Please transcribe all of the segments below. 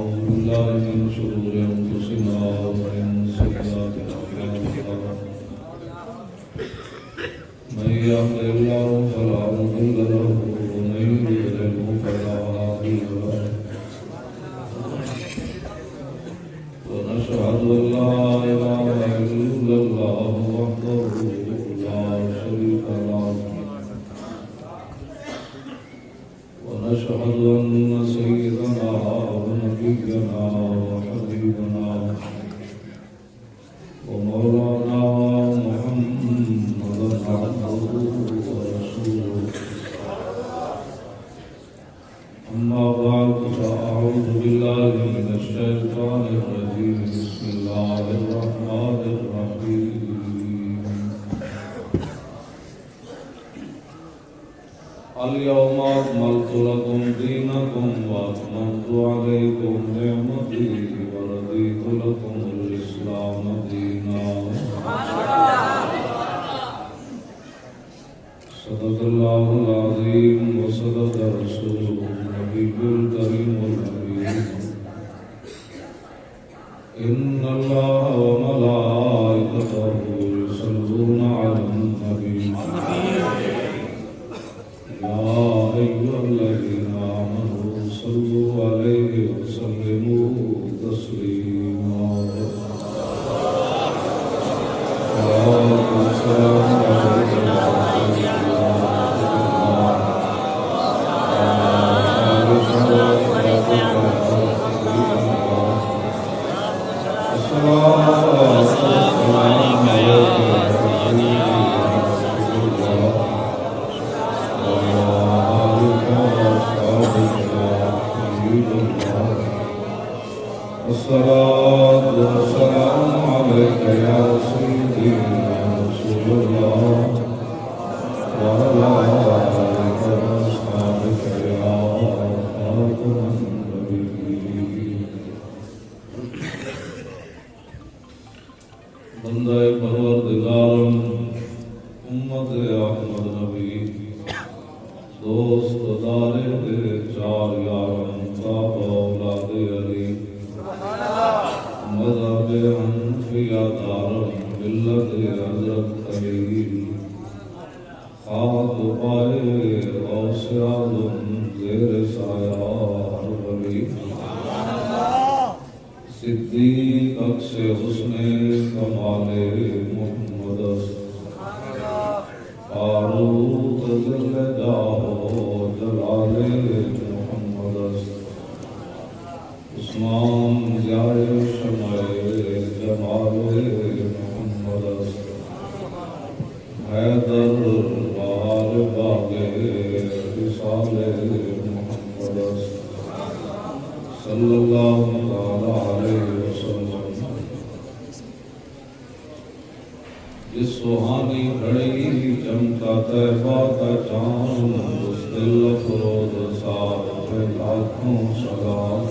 ونعوذ بالله من شرور أنفسنا ومن سيئات أعمالنا من يهد الله فلا مضل له ومن يضلل فلا هادي له ونشهد أن لا إله إلا الله وحده لا شريك له ونشهد أن سيدنا ونبينا وحبيبنا ومولانا محمدا عبده ورسوله أما بعد فأعوذ بالله من الشيطان الرجيم بسم الله الرحمن الرحيم اليوم أكملت لكم دينكم وأتممت عليكم نعمتي ورضيت لكم الإسلام دينا صدق الله العظيم وصدق رسوله النبي الكريم الحبيب إن الله وملائكته يصلون على النبي يا أيها الذين آمنوا صلوا عليه وسلموا تسليما السلام عليكم الصلاة والسلام عليك يا سيدي يا رسول الله وعلى آلك وأصحابك يا خاتم النبيين بندہ پروردگارم امت احمد نبی دوست دارے دے چار یارم باب اولاد علی مذہب حنفیہ دارم ملت حضرت خلیل خاک پائے غوث اعظم زیر سایہ ولی صدیق عکس حسن کمال محمد فاروق ذل جاہ جلال محمد عثمان ضیاء شمع جمال محمد حیدر بہار باغ وصال محمد صلی اللہ علیہ وسلم جس سہانی گھڑی چمکا طیبہ کا چاند اس دل افروز صاحب لاکھوں سلام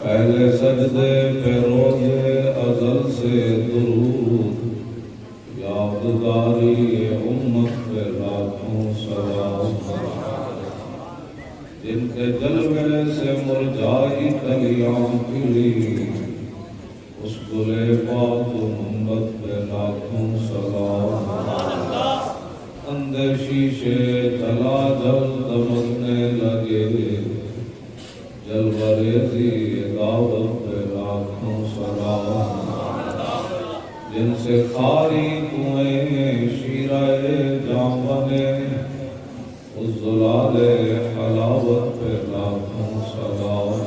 پہلے سجدے پہ روزے ازل سے درود یادگاری امت پہ لاکھوں سلام جن کے جلوے سے مرجائی کلیاں کھلی اس گلے پاک محمد پہ لاکھوں سلام اندر شیشے جلا جل دمکنے لگے جلوریزی دعوت پہ لاکھوں سلام جن سے خاری کنویں شیرہ جام بنے اس زلال حلاوت پہ لاکھوں سلام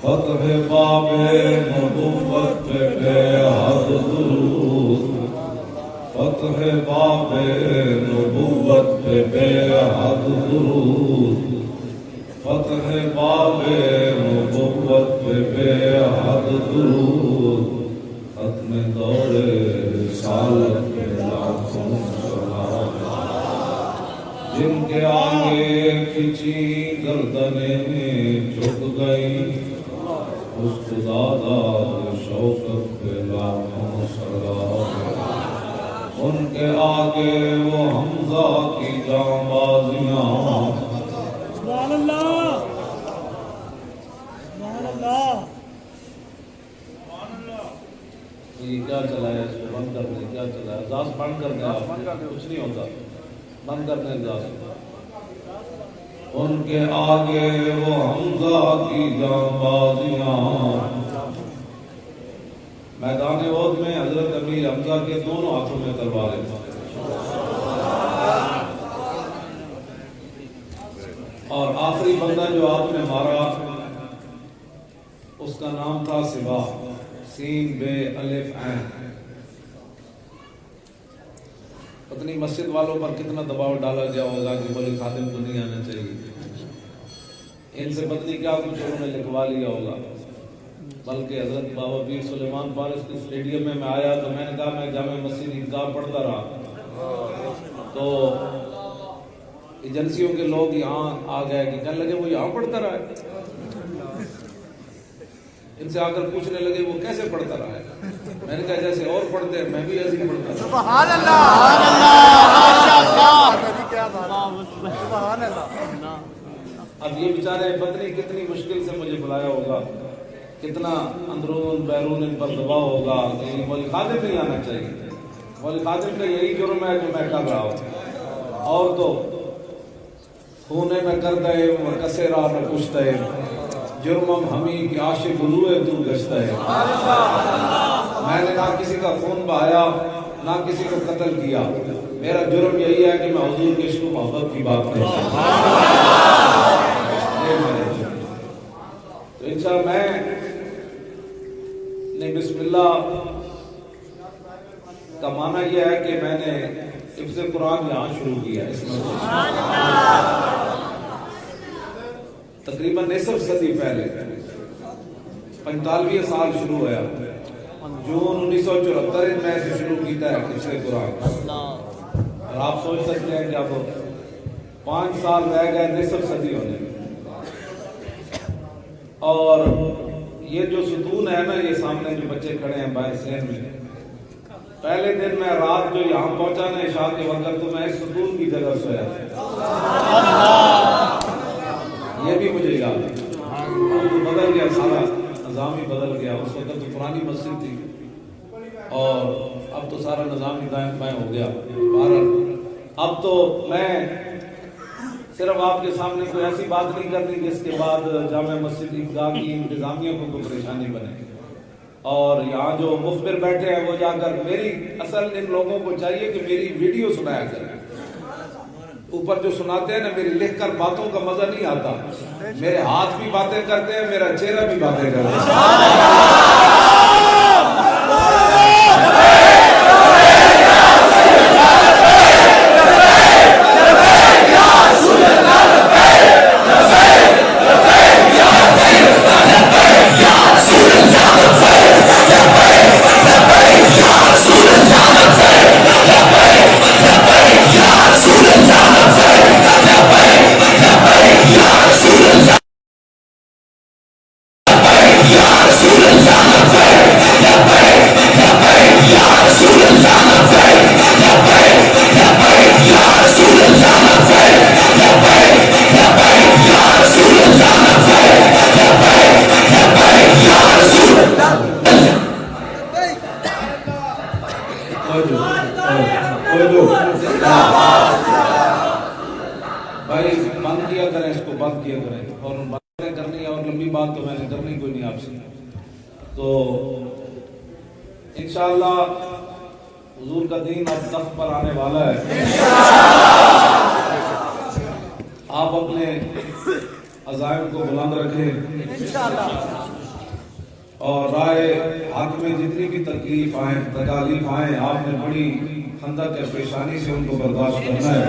فتح باب نبوت پہ بے حد درود فتح باب نبوت پہ بے حد درود فتح باب نبوت پہ بے حد درود ختم دور رسالت پہ لاکھوں سلام جن کے آگے کھچی گردنیں جھک گئی اس خدا داد شوکت پہ لاکھوں سلام ان کے آگے وہ حمزہ کی جاں بازیاں کیا چلا ہے، اس کو بند کر دیں، کیا چلا ہے، اعزاز بند کر دیں، آپ کچھ نہیں ہوتا، بند کر دیں اعزاز۔ ان کے آگے وہ حمزہ کی جانبازیاں، میدان احد میں حضرت امیر حمزہ کے دونوں ہاتھوں میں تلواریں تھیں، اور آخری بندہ جو آپ نے مارا اس کا نام تھا سبا، سین بے الف عین۔ پتنی مسجد والوں پر کتنا دباؤ ڈالا گیا ہوگا کہ ولی خادم کو نہیں آنا چاہیے، ان سے پتنی کیا کچھ انہوں نے لکھوا لیا ہوگا۔ بلکہ حضرت بابا پیر سلیمان فارس کے اسٹیڈیم میں آیا تو میں نے کہا میں جامع مسجد عیدگاہ پڑھتا رہا، تو ایجنسیوں کے لوگ یہاں آ گئے کہ کہنے لگے وہ یہاں پڑھتا رہا ہے، ان سے آ کر پوچھنے لگے وہ کیسے پڑھتا رہا ہے، میں نے کہا جیسے اور پڑھتے ہیں میں بھی ایسے ہی پڑھتا رہا۔ سبحان اللہ، سبحان اللہ۔ اب یہ بیچارے پتنی کتنی مشکل سے مجھے بلایا ہوگا، کتنا اندرون بیرون ان پر دباؤ ہوگا کہ مولی خادم نہیں آنا چاہیے، مولی خادم کا یہی جرم ہے جو میں کر رہا ہوں، اور تو خونے میں کردہ و کسیرا میں پوچھتا ہے جرمم ہمیں کہ عاشق روئے تو گشتا ہے۔ میں نے نہ کسی کا خون بہایا نہ کسی کو قتل کیا، میرا جرم یہی ہے کہ میں حضور کے عشق و محبت کی بات کرتا ہوں۔ تو انشاءاللہ میں نے بسم اللہ کا معنی یہ ہے کہ میں نے حفظ قرآن یہاں شروع کیا ہے، اس میں تقریباً نصف صدی پہلے 45 سال شروع ہوا، جون 1974 میں سے شروع کیتا ہے حفظ قرآن، اور آپ سوچ سکتے ہیں کہ اب 5 سال رہ گئے نصف صدی ہونے میں۔ اور یہ جو ستون ہے نا، یہ سامنے جو بچے کھڑے ہیں بائیں سین میں، پہلے دن میں رات جو یہاں پہنچا نا عشاء کے وقت تو میں اس ستون کی جگہ سویا، یہ بھی مجھے یاد ہے۔ اب تو بدل گیا، سارا نظام ہی بدل گیا، اس وقت تو پرانی مسجد تھی اور اب تو سارا نظام ہی دائیں بائیں ہو گیا۔ اب تو میں صرف آپ کے سامنے کوئی ایسی بات نہیں کرنی جس کے بعد جامع مسجد عیدگاہ کی انتظامیہ کو کوئی پریشانی بنے، اور یہاں جو مخبر بیٹھے ہیں وہ جا کر میری اصل ان لوگوں کو چاہیے کہ میری ویڈیو سنایا کریں، اوپر جو سناتے ہیں نا میری لکھ کر باتوں کا مزہ نہیں آتا، میرے ہاتھ بھی باتیں کرتے ہیں، میرا چہرہ بھی باتیں کرتے ہیں۔ بھائی بند کیا کریں، اس کو بند کیا کریں، اور باتیں کرنی ہے اور لمبی بات تو میں نے کرنی کوئی نہیں آپ سے۔ تو انشاءاللہ حضور کا دین اب تخت پر آنے والا ہے، آپ اپنے عزائم کو بلند رکھیں اور رائے حق میں جتنی بھی تکلیف آئیں تکالیف آئیں آپ نے بڑی خندق کے پریشانی سے ان کو برداشت کرنا ہے۔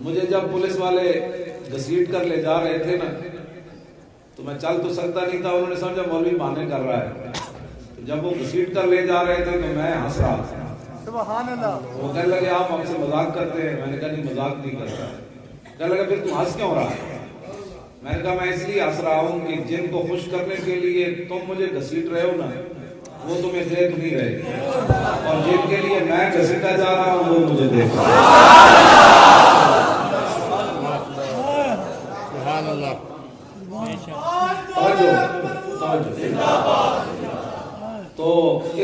مجھے جب پولیس والے گھسیٹ کر لے جا رہے تھے نا تو میں چل تو سکتا نہیں تھا، انہوں نے سمجھا مولوی بہانے کر رہا ہے، جب وہ گھسیٹ کر لے جا رہے تھے تو میں ہنس رہا تھا۔ سبحان اللہ۔ وہ کہنے لگے آپ ہم سے مذاق کرتے ہیں، میں نے کہا نہیں مذاق نہیں کرتا، کہنے لگا پھر تم ہنس کیوں رہا ہے؟ میں نے کہا میں اس لیے ہنس رہا ہوں کہ جن کو خوش کرنے کے لیے تم مجھے گھسیٹ رہے ہو نا وہ تمہیں دیکھ نہیں رہے، اور جن کے لیے میں گھسیٹا جا رہا ہوں وہ مجھے دیکھ رہے ہیں۔ توجہ توجہ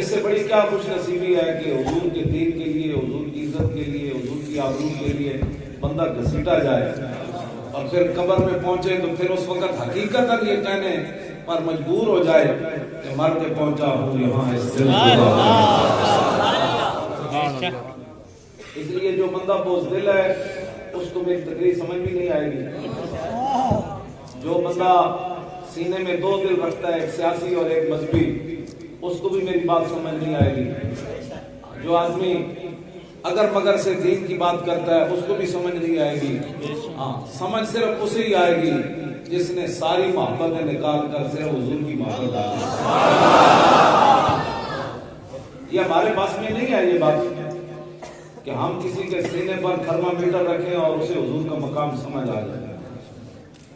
اس سے بڑی کیا خوش نصیبی ہے کہ حضور کے دین کے لیے، حضور کی عزت کے لیے، حضور کی آبرو کے لیے بندہ گھسیٹا جائے اور پھر قبر میں پہنچے تو پھر اس وقت حقیقتاً یہ کہنے پر مجبور ہو جائے کہ مر کے پہنچا ہوں یہاں اس دل اس لیے جو بندہ بزدل ہے اس کو میری تقریر سمجھ بھی نہیں آئے گی. جو بندہ سینے میں دو دل رکھتا ہے، ایک سیاسی اور ایک مذہبی، اس کو بھی میری بات سمجھ نہیں آئے گی. جو آدمی اگر مگر سے دین کی بات کرتا ہے اس کو بھی سمجھ نہیں آئے گی. ہاں، سمجھ صرف اسے ہی آئے گی جس نے ساری محبتیں نکال کر صرف حضور کی محبت ڈالی. یہ ہمارے پاس میں نہیں ہے یہ بات کہ ہم کسی کے سینے پر تھرمامیٹر رکھیں اور اسے حضور کا مقام سمجھ آ جائے.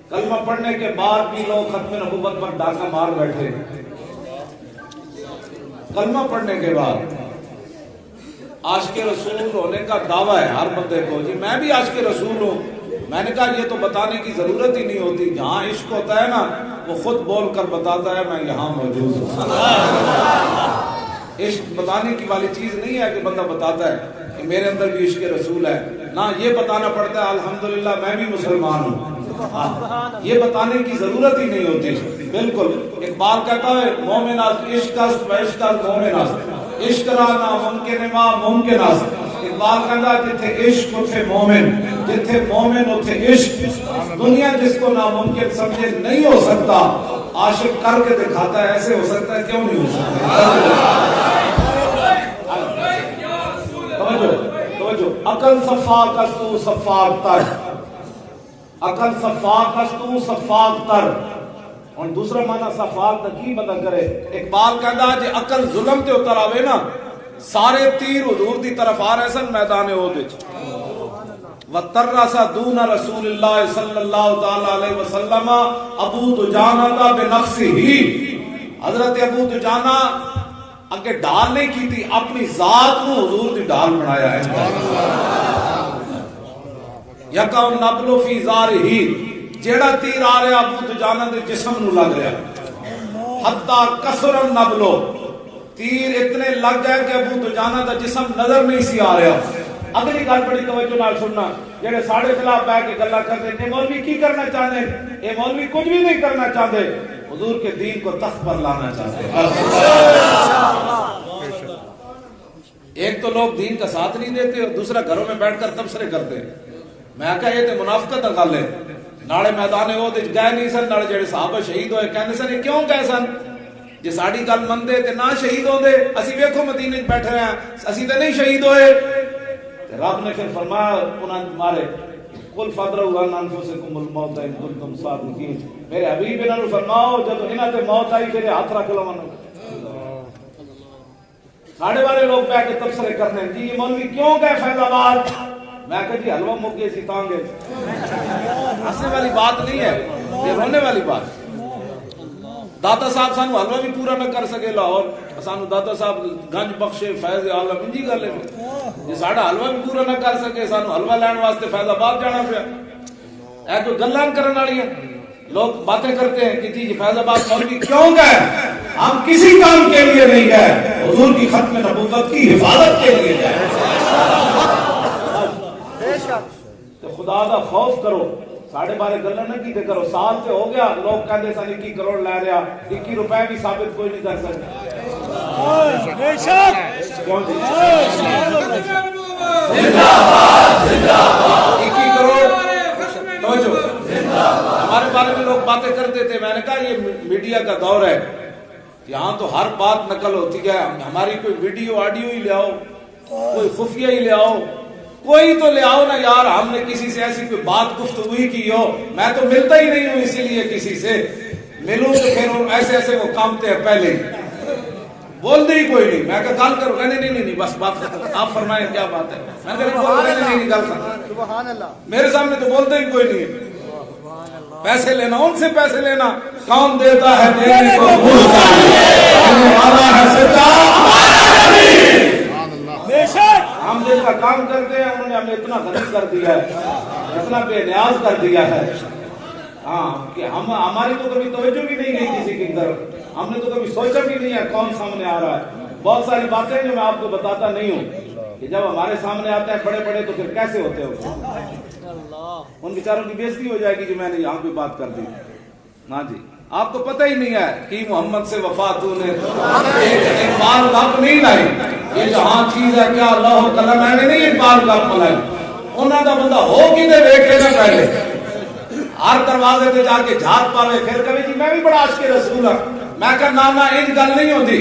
کلمہ پڑھنے کے بعد بھی لوگ ختم نبوت پر ڈاکہ مار بیٹھے. کلمہ پڑھنے کے بعد عاشق رسول ہونے کا دعویٰ ہے ہر بندے کو، جی میں بھی عاشق رسول ہوں. میں نے کہا یہ تو بتانے کی ضرورت ہی نہیں ہوتی، جہاں عشق ہوتا ہے نا وہ خود بول کر بتاتا ہے میں یہاں موجود ہوں. عشق بتانے کی والی چیز نہیں ہے کہ بندہ بتاتا ہے کہ میرے اندر بھی عشق رسول ہے. نہ، یہ بتانا پڑتا ہے الحمدللہ میں بھی مسلمان ہوں. یہ بتانے کی ضرورت ہی نہیں ہوتی. بالکل. اقبال کہتا ہے مومن از عشق است و عشق از مومن است، عشق را ناممکن ما ممکن است. اقبال کہتا ہے جتھے عشق اتھے مومن، جتھے مومن اتھے عشق. دنیا جس کو ناممکن سمجھے نہیں ہو سکتا، عاشق کر کے دکھاتا ہے. ایسے ہو سکتا ہے، کیوں نہیں ہو سکتا؟ توجہ. عقل صفاق است و صفاق تر، عقل صفاق است و صفاق تر. اور دوسرا معنی صفاق دا کی پتہ کرے. اقبال کہندا جے عقل ظلم تے اتر آوے نا، سارے تیر حضور دی طرف آ رہے سن میدان احد وچ. وَتَرَّسَ دُونَ رسول اللہ صلی اللہ تعالی علیہ وسلم ابو دجانہ بنفسہ. حضرت ابو دجانہ اگے ڈال نہیں کی تھی، اپنی ذات کو حضور دی ڈال بنایا ہے. یقع النبل فی ظہرہ، جیڑا تیر آ رہا ابو دجانہ دے جسم نو لگ رہا. حتی کسر النبل، تیر اتنے لگ گئے کہ ابو دجانہ دا جسم نظر نہیں سی آ رہا. اگلی گل بڑی توجہ نال سننا. جڑے ساڑھے خلاف بیٹھ کے گلا کرتے ہیں مولوی کی کرنا چاہتے ہیں، اے مولوی کچھ بھی نہیں کرنا چاہتے، حضور کے دین کو تخت پر لانا چاہتے ہیں. ایک تو لوگ دین کا ساتھ نہیں دیتے اور دوسرا گھروں میں بیٹھ کر تبصرے کرتے ہیں. میں کہا یہ تو منافقت دا گل ہے. نالے میدان احد وچ گئے نہیں سن، نالے جڑے صحابہ شہید ہوئے کہندے سن یہ کیوں گئے سن؟ جے ساڈی گل مندے تے نہ شہید ہوندے، اسی ویکھو مدینے وچ بیٹھے ہیں، اسی تے نہیں شہید ہوئے. رب نے پھر فرمایا انہاں مارے قل فادروا عن انفسکم الموت ان کنتم صادقین. میرے حبیب انہاں نوں فرماؤ جب انہاں تے موت آئی پھر ہاتھ رکھ لو. ساڑھے والے لوگ بیٹھ کے تبصرے کرنے ہیں جی یہ مولوی کیوں گئے فیض آباد. میں کہا جی حلوہ مکے سی تانگے. ہنسنے والی بات نہیں ہے، یہ رونے والی بات. داتا صاحب سانو حلوہ بھی پورا نہ کر سکے لاہور، سانو داتا صاحب گنج بخشے فیض عالم انجی گل ہے. یہ ساڑھا حلوہ بھی پورا نہ کر سکے، سانو حلوہ لین واسطے فیض آباد جانا پیا. اے کوئی گلاں کرن والی ہیں. لوگ باتیں کرتے ہیں کہ جی فیض آباد مولوی کیوں گئے؟ ہم کسی کام کے لیے نہیں گئے، حضور کی ختم نبوت کی حفاظت کے لیے گئے. تو خدا دا خوف کرو، ساڑھے بارے گلہ نہ کیتے کرو. سال سے ہو گیا لوگ کہتے سن 21 کروڑ لے رہا، 21 روپے بھی ثابت کوئی نہیں کر سکتا. کیوں جی؟ زندہ باد، زندہ باد. 21 کروڑ توجہ. ہمارے بارے میں لوگ باتیں کرتے تھے. میں نے کہا یہ میڈیا کا دور ہے، یہاں تو ہر بات نقل ہوتی ہے. ہماری کوئی ویڈیو آڈیو ہی لے آؤ، کوئی خفیہ ہی لے آؤ، کوئی تو لے آؤ نا یار. ہم نے کسی سے ایسی کوئی بات گفتگو ہی کی ہو. میں تو ملتا ہی نہیں ہوں، اسی لیے کسی سے ملوں تو پھر ایسے ایسے وہ کامتے ہیں پہلے بولتے ہی کوئی نہیں. میں کہا گل کرو، کہنے نہیں بس بات ختم، آپ فرمائیں کیا بات ہے. میں کہا نہیں گل ختم. سبحان اللہ. میرے سامنے تو بولتے ہی کوئی نہیں ہے. پیسے لینا ان سے پیسے لینا، کون دیتا ہے دینے کو بھولتا ہے. ہم جس کا کام کرتے ہیں انہوں نے ہمیں اتنا غنی کر دیا ہے، اتنا بے نیاز کر دیا ہے ہاں کہ ہماری تو کبھی توجہ بھی نہیں گئی کسی کی طرف. ہم نے تو کبھی سوچا بھی نہیں ہے کون سامنے آ رہا ہے. بہت ساری باتیں جو میں آپ کو بتاتا نہیں ہوں کہ جب ہمارے سامنے آتے ہیں بڑے بڑے تو پھر کیسے ہوتے ہو، ان بیچاروں کی بےزتی ہو جائے گی جو میں نے یہاں پہ بات کر دی. ہاں جی آپ کو پتہ ہی نہیں ہے کہ محمد سے وفاتوں نے اقبال گپ نہیں لائی. یہ جہاں چیز ہے کیا اللہ و قلم ہے نہیں اقبال گپ ملائی. انہوں کا بندہ ہو کتے دیکھ لینا پہلے ہر دروازے پہ جا کے جھات پاوے پھر کبھی جی میں بھی بڑا عاشق رسول ہوں. میں کہا نانا ان گل نہیں ہوتی.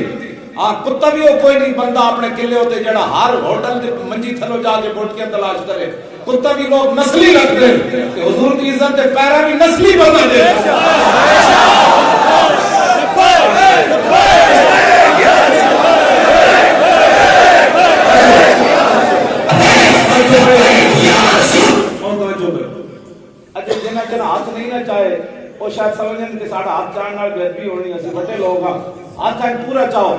کتا بھی وہ کوئی نہیں بندہ اپنے قلعے ہوتے جڑا ہر ہوٹل کے منجی تھلو جا کے بوٹیاں تلاش کرے. کتا بھی لوگ نسلی رکھتے کہ حضور کی عزت کے پیرا بھی نسلی بندہ دے. اچھا جنہیں جنہیں ہاتھ نہیں نہ چاہے وہ شاید سمجھیں کہ ساڑھا ہاتھ چاہنے والے بہتری ہونی ہے. بڑے لوگ ہاں ہاتھ چاہے پورا چاہو.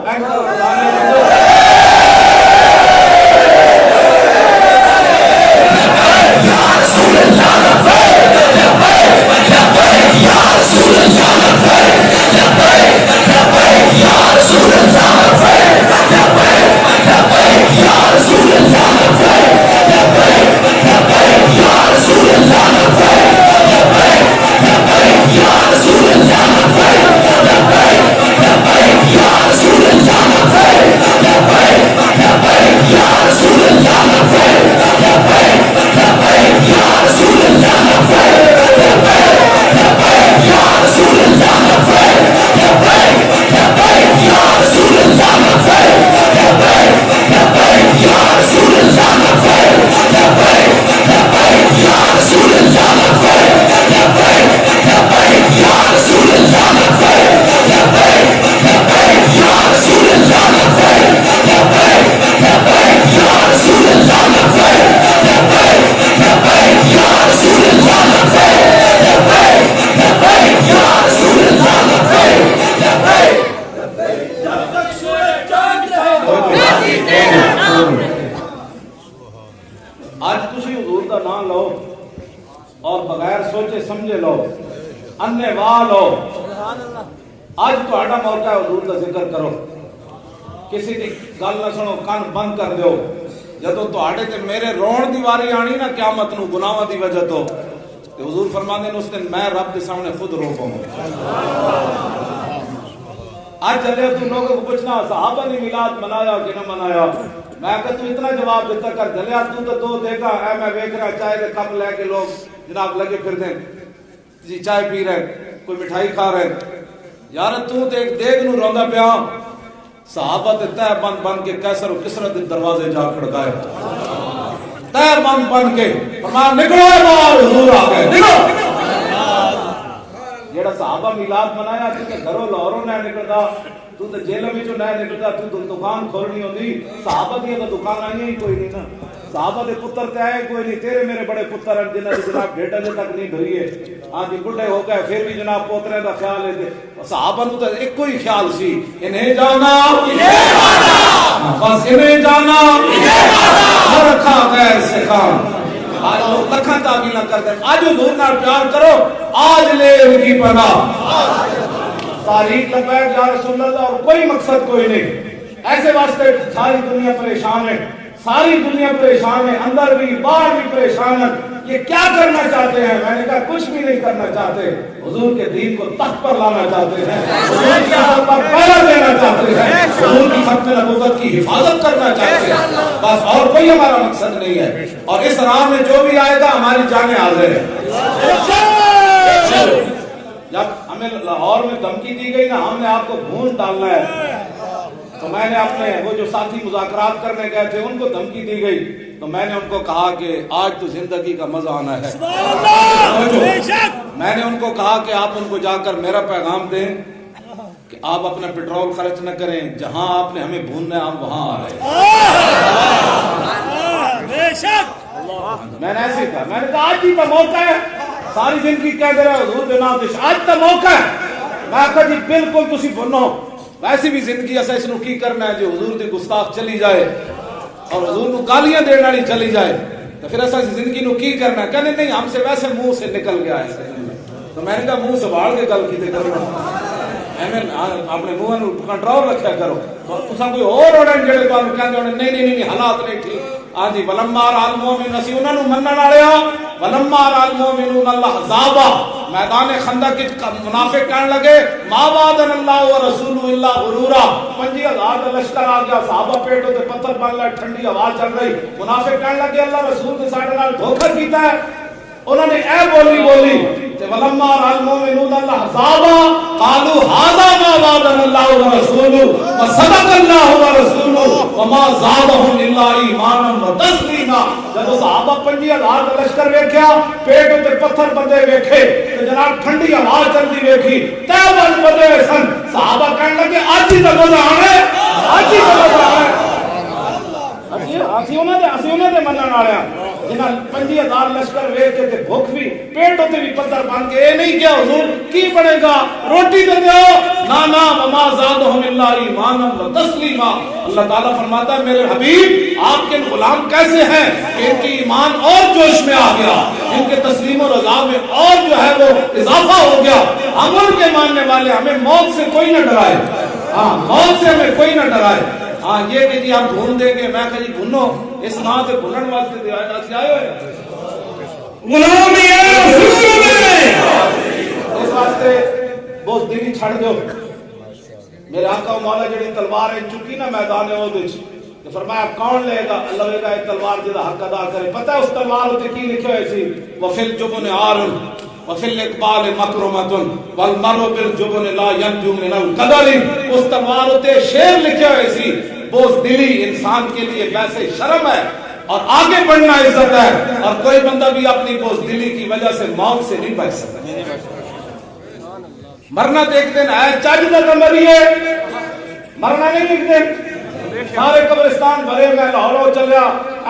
آج تسی حضور کا نام لو اور بغیر سوچے سمجھے لو انے واہ لو. آج تہاڈا موقع ہے حضور کا ذکر کرو. کسی کی گل نہ سنو کان بند کر دیو. جدو تہاڈے تے میرے رون دی واری آنی نا قیامت نو گناہاں دی وجہ تو حضور فرماندے نے اس دن میں رب کے سامنے خود رو پاؤں. آج چلے تو لوگوں کو پوچھنا صحابہ نے میلاد منایا کہ نہ منایا. میں کہ تو اتنا جواب دیتا کر جلیا تو دو دے گا. اے میں دیکھ رہا چائے کے کپ لے کے لوگ جناب لگے پھر دیں جی چائے پی رہے کوئی مٹھائی کھا رہے. یار تو تے ایک دیگ نو روندا پیا. صحابہ تے تہ بند بند کے کیسر و کسرت دے دروازے جا کھڑکائے. تہ بند بند کے فرمایا نکلو باہر حضور آ گئے نکلو. جیڑا صحابہ میلاد منایا تو کہ گھروں لاہوروں نہ نکلدا تو تے جیل وچوں نہ نکلدا تو دکان کھولنی ہوندی. صحابہ دی تے دکان آئی ہی کوئی نہیں نا. صحابہ دے پتر تے آئے کوئی نہیں. تیرے میرے بڑے پتر ہیں جنہاں دی جناب بھیٹا دے تک نہیں دھوئی ہے. ہاں جی بڈھے ہو گئے پھر بھی جناب پوترے دا خیال ہے تے صحابہ نو تے ایک کوئی خیال سی انہیں جانا انہیں مانا بس انہیں جانا انہیں مانا رکھا غیر سے کام. آج لوگ لکھاں تعبیر نہ کر دیں. آج حضور نال پیار کرو. آج لے ان کی پناہ تاریخ لبیک یا رسول اللہ اور کوئی مقصد کوئی نہیں. ایسے واسطے ساری دنیا پریشان ہے. ساری دنیا پریشان ہے. اندر بھی باہر بھی پریشان ہے. یہ کیا کرنا چاہتے ہیں؟ میں نے کہا کچھ بھی نہیں کرنا چاہتے. حضور کے دین کو تخت پر لانا چاہتے ہیں. حضور کی عزت پر پہرا دینا چاہتے ہیں. حضور کی ختم نبوت کی حفاظت کرنا چاہتے ہیں. بس اور کوئی ہمارا مقصد نہیں ہے. اور اس راہ میں جو بھی آئے گا ہماری جانیں حاضر ہیں. جب ہمیں لاہور میں دھمکی دی گئی نا ہم نے آپ کو بھون ڈالنا ہے تو میں نے اپنے وہ جو ساتھی مذاکرات کرنے گئے تھے ان کو دھمکی دی گئی تو میں نے ان کو کہا کہ آج تو زندگی کا مزہ آنا ہے. میں نے ان کو کہا کہ آپ ان کو جا کر میرا پیغام دیں کہ آپ اپنا پیٹرول خرچ نہ کریں. جہاں آپ نے ہمیں بھوننا ہے ہم وہاں آ رہے ہیں. میں نے ایسے کہا. میں نے کہا آج ہی کا موقع ہے. ساری زندگی کہہ دے رہے حضور دے نام آج کا موقع ہے. میں کہا جی بالکل تسی بنو. ویسی بھی زندگی ایسا اس نو کی کرنا ہے جو حضور دی گستاخ چلی جائے اور حضور نو گالیاں دینے والی چلی جائے تو پھر ایسا زندگی نو کی کرنا ہے. کہنے نہیں ہم سے ویسے منہ سے نکل گیا ہے. تو میں نے کہا منہ سنبھال کے گل کیتے کرنا. اپنے منہ نو کنٹرول رکھیا کرو. تساں کوئی اور ہونے جڑے تانوں کہندے ہونے نہیں حالات نہیں ٹھیک. ہاں جی ولما رأى المؤمنون اسی انہاں نو منن والے ہاں. ولما رأى المؤمنون الاحزاب میدان خندق وچ منافق کہن لگے ما وعدنا اللہ ورسولہ الا غرورا. 50,000 کا لشکر آ گیا, صحابہ پیٹوں تے پتھر بن لے, ٹھنڈی ہوا چل رہی. منافق کہن لگے اللہ رسول نے ساڈے نال دھوکا کیتا ہے. انہوں نے اے بولی ولما رأى المؤمنون الاحزاب قالوا هذا ما وعدنا الله ورسوله وصدق الله ورسوله وما زادهم الا ایمانا وتسلیما. جب صحابہ 50,000 کا لشکر ویکھیا, پیٹ تے پتھر بندے ویکھے تے جناب ٹھنڈی ہوا چلدی ویکھی, تے بن بندے سن. صحابہ کہن لگے اج ہی تے مزہ آنا ہے, اج ہی تے مزہ آنا ہے. اسی انہاں دے منن والے ہاں جنہاں 50,000 لشکر ویکھ کے تے بھوک بھی پیٹ تے بھی پتھر بن کے. اے نہیں کیا حضور کی بنے گا, روٹی تے دیو. نا وما زادهم الا ایمانا وتسلیما. اللہ تعالیٰ فرماتا ہے میرے حبیب آپ کے غلام کیسے ہیں کہ ان کی ایمان اور جوش میں آ گیا, ان کے تسلیم و رضا میں اور جو ہے وہ اضافہ ہو گیا. ہم ان کے ماننے والے, ہمیں موت سے کوئی نہ ڈرائے. ہاں موت سے ہمیں کوئی نہ ڈرائے. ہاں یہ کہ جی آپ بھون دیں گے, میں کہ جی بھونو اس نا تے بھونن واسطے آئے ہوئے غلام اس واسطے بہت دلی چھڑ دو. میرے آقا و مولا جڑی تلوار چکی نا میدان احد وچ, تو فرمایا کون لے گا؟ اللہ لے گا ایک تلوار جدا حق ادا کرے. پتہ ہے اس تلوار تے کی لکھے ہوئے سی وفی الجبن عار وفی الاقبال مکرمۃ والمرء بالجبن لا ينجو من القدر. اس تلوار تے شعر لکھے ہوئے سی بوز دلی انسان کے لیے ویسے شرم ہے اور آگے بڑھنا عزت ہے, اور کوئی بندہ بھی اپنی بوز دلی کی وجہ سے موت سے نہیں بچ سکتا. مرنا تو ایک دن ہے, چج تک مریے, مرنا نہیں ایک دن. سارے قبرستان بھرے, میں لاہور چلیا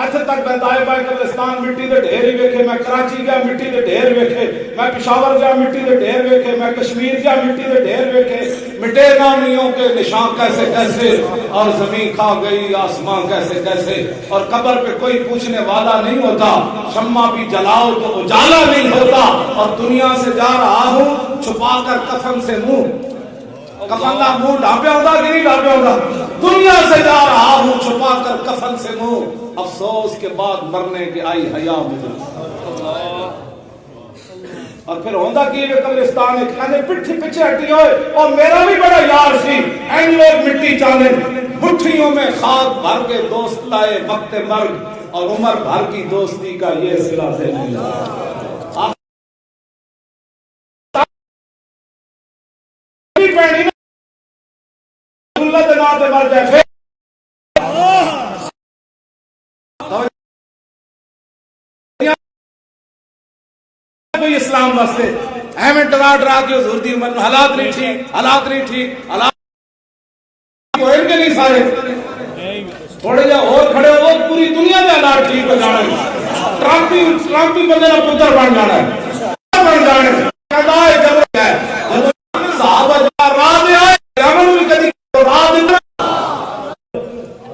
ایتھے تک میں دائیں بائیں قبرستان مٹی دے ڈھیر ہی ویکھے. میں کراچی گیا مٹی دے ڈھیر ویکھے, میں پشاور گیا مٹی دے ڈھیر ویکھے, میں کشمیر گیا مٹی دے ڈھیر ویکھے. مٹے نامیوں کے نشان کیسے کیسے, اور زمین کھا گئی آسمان کیسے کیسے, اور قبر پہ کوئی پوچھنے والا نہیں ہوتا. شمع بھی جلاؤ تو اجالا نہیں ہوتا, اور دنیا سے جا رہا ہوں چھپا کر کفن سے منہ. کفن کا منہ ڈھانپیا ہوتا کہ نہیں ڈھانپیا ہوتا؟ دنیا سے جا رہا ہوں چھپا کر کفن سے منہ, افسوس کے بعد مرنے کی آئی حیا مجھے. اور پھر ہوندا کی ہے قبرستان کہنے پٹھی پیچھے ہٹی ہوئے, اور میرا بھی بڑا یار سی این لوگ مٹی چانے, مٹھیوں میں خاک بھر کے دوست لائے وقت مرگ, اور عمر بھر کی دوستی کا یہ صلہ سے ملا. اللہ دے نام تے مر جائے کوئی اسلام واسطے ایویں ڈرا ڈرا کے حضور دی امت حالات نہیں ٹھیک, حالات نہیں ٹھیک, حالات ہوئے کہ نہیں سارے تھوڑے جا اور کھڑے ہو پوری دنیا میں حالات ٹھیک ہو جانے. ٹرمپ بھی بندے نہ پتر بن جانا ہے, بن جانے کہتا ہے جب ہے صحابہ جا راہ دے آئے ہمیں بھی کدی راہ دے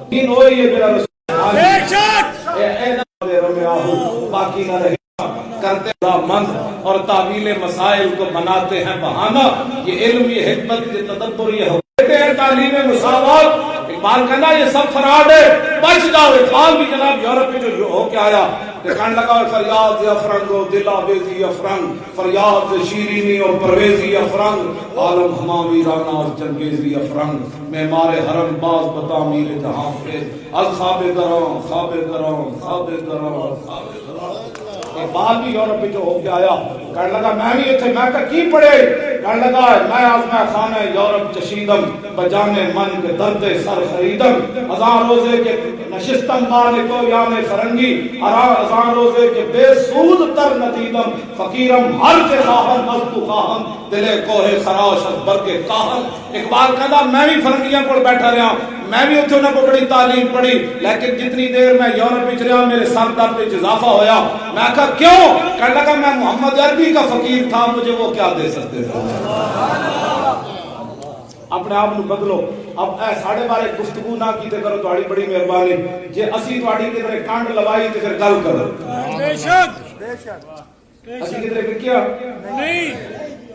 دین ہوئی ہے میرا رسول بے شک اے نہ رمے آہو باقی نہ رہے کرتے مند اور تعویل مسائل کو بناتے ہیں بہانہ. یہ علم, یہ حکمت, یہ تدبر, یہ ہوتے ہیں تعلیم مساوات. اقبال کہنا یہ سب فراڈ ہے, بچ جاؤ. اقبال بھی جناب یورپ میں جو ہو کے آیا کہنے لگا فریاد افرنگ و دل آویزی افرنگ, فریاد شیرینی اور پرویزی افرنگ, عالم ہما ویرانہ اور چنگیزی افرنگ, معمار حرم باز بتا میر جہاں پہ از خواب گراں خواب گراں خواب گراں خواب گراں. اقبال بھی یورپ میں جو ہو کے آیا کہنے لگا میں بھی اتنے, میں کہا کی پڑھے؟ کہنے لگا میں آزمہ خانہ یورپ چشیدم بجانے من کے درد سر خریدم, ہزار روزے کے نشستم بان کو یام فرنگی, ہزار روزے کے بے سود تر ندیدم, فقیرم ہر کے خواہن مزدو خواہن دلے کوہ خراش از برکے کاہن. اقبال کہتا میں بھی فرنگیاں کو بیٹھا رہا, میں بھی اتنے کو بڑی تعلیم پڑھی, لیکن جتنی دیر میں یورپ میں رہا میرے سر درد میں اضافہ ہویا. میں کہا کیوں؟ کہنے لگا میں محمد عربی کا فقیر تھا, مجھے وہ کیا دے سکتے تھے. اپنے آپ بدلو. اب اے ساڑھے بارے گفتگو نہ کیتے کرو, تھوڑی بڑی مہربانی. جے اسی تھوڑی کدھر کانڈ لوائی تے پھر گل کرو. بے شک اسی کدھر کیا نہیں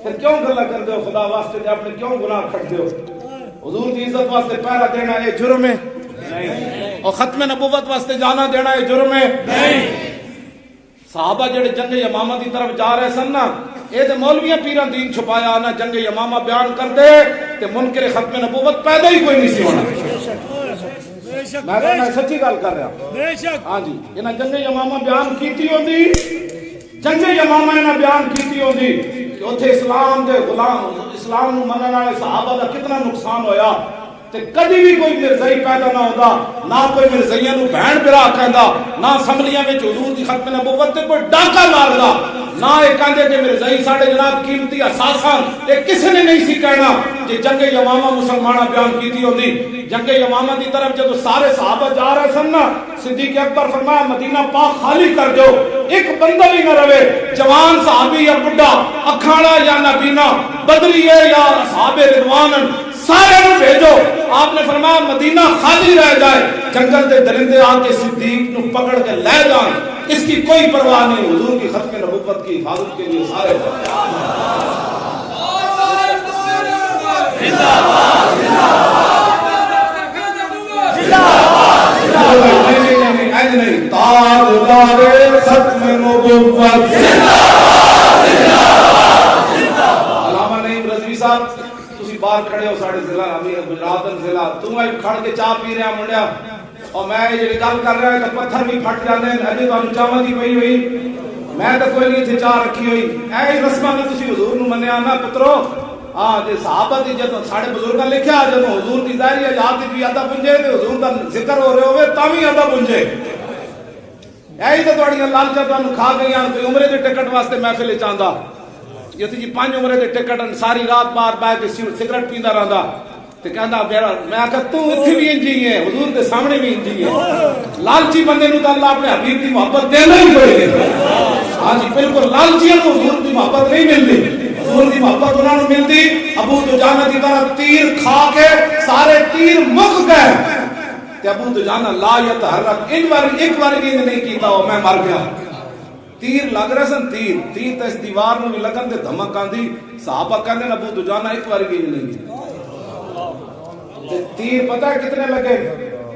پھر کیوں گلا کرتے ہو خدا واسطے تے اپنے کیوں گناہ کھٹتے ہو؟ حضور کی عزت واسطے پہرا دینا یہ جرم ہے نہیں، اور ختم نبوت واسطے جانا دینا یہ جرم ہے نہیں۔ صحابہ جڑے جنگ یمامہ دی طرف جا رہے سن نا، اے تے مولویاں پیران دین چھپایا نہ جنگ یمامہ بیان کر دے تے منکر ختم نبوت پیدا ہی کوئی نہیں سی ہونا۔ میں سچی گل کر رہا ہوں، ہاں جی، انہاں جنگ یمامہ بیان کیتی ہوندی، جنگ یمامہ انہاں بیان کیتی ہوندی کہ اوتھے اسلام دے غلام، اسلام نو منن والے صحابہ دا کتنا نقصان ہویا، تے کدی بھی کوئی مرزائی پیدا نہ ہوتا، نہ کوئی مرزائیاں نو بہن برا کہندا، نہ اسمبلیاں وچ حضور دی ختم نبوت تے کوئی ڈاکا ماردا، نہ یہ کہندے کہ مرزائی ساڈے جناب قیمتی اساساں، یہ کسی نے نہیں سی کہنا کہ جنگ یمامہ مسلماناں بیان کیتی ہوندی۔ جنگ یمامہ دی طرف جب سارے صحابہ جا رہے سن نا، صدیق اکبر فرمایا مدینہ پاک خالی کر دو، ایک بندہ بھی نہ رہے، جوان صحابی یا بڈھا، اکھاڑا یا نابینا، بدری ہے یا اصحاب رضوان، سارے نو بھیجو۔ آپ نے فرمایا مدینہ خالی رہ جائے، جنگل دے درندے آ کے صدیق نو پکڑ کے لے جان، اس کی کوئی پرواہ نہیں، حضور کی ختم نبوت کی حفاظت کے لیے سارے نہیں تاجدار ختم نبوت۔ علامہ نعیم رضوی صاحب تسی باہر کھڑے ہو ساڑھے ضلع امیر گجرات ضلع، تم آئی کھڑ کے چاہ پی رہا منڈیا، اور میں یہ گل کر رہا ہے تو پتھر بھی پھٹ جانے ہیں، ابھی تو چاواں دی پئی ہوئی، میں تو کوئی نہیں تھی چاہ رکھی ہوئی، اے رسماں میں تسی حضور نو منیا نا پترو، ہاں جی صحابہ دی جدوں ساڈے بزرگاں لکھیا جدوں حضور دی ظاہری حیات دی ادا پنجے تے حضور دا ذکر ہو رہے ہوے تاں وی ادا پنجے، اے تے تہاڈیاں لالچاں تانوں کھا گئیاں، کوئی عمرے دے ٹکٹ واسطے محفل چاہندا، یہ جی 5 عمرے دے ٹکٹ ساری رات بار بیٹھ کے سگریٹ پیندا رہندا تے کہندا میں آکھا تو اتھے بھی انجی ہے، حضور دے سامنے بھی انجی ہے۔ لالچی بندے نو تے اللہ اپنے حبیب دی محبت دینا ہی پڑے گی، ہاں جی بالکل، لالچیاں نو حضور دی محبت نہیں ملدی، حضور دی محبت انہاں نو ملدی۔ ابو دجانہ دی طرح تیر کھا کے سارے تیر مک گئے تے ابو دجانہ لا یتحرک، ایک بار نہیں کیتا ہو میں مر گیا، تیر لگ رہے سن، تیر تے اس دیوار نو بھی لگن تے دھمک آندی، صحابہ کہندے نے ابو دجانہ ایک بار بھی نہیں کیتا، تیر پتہ ہے کتنے لگے،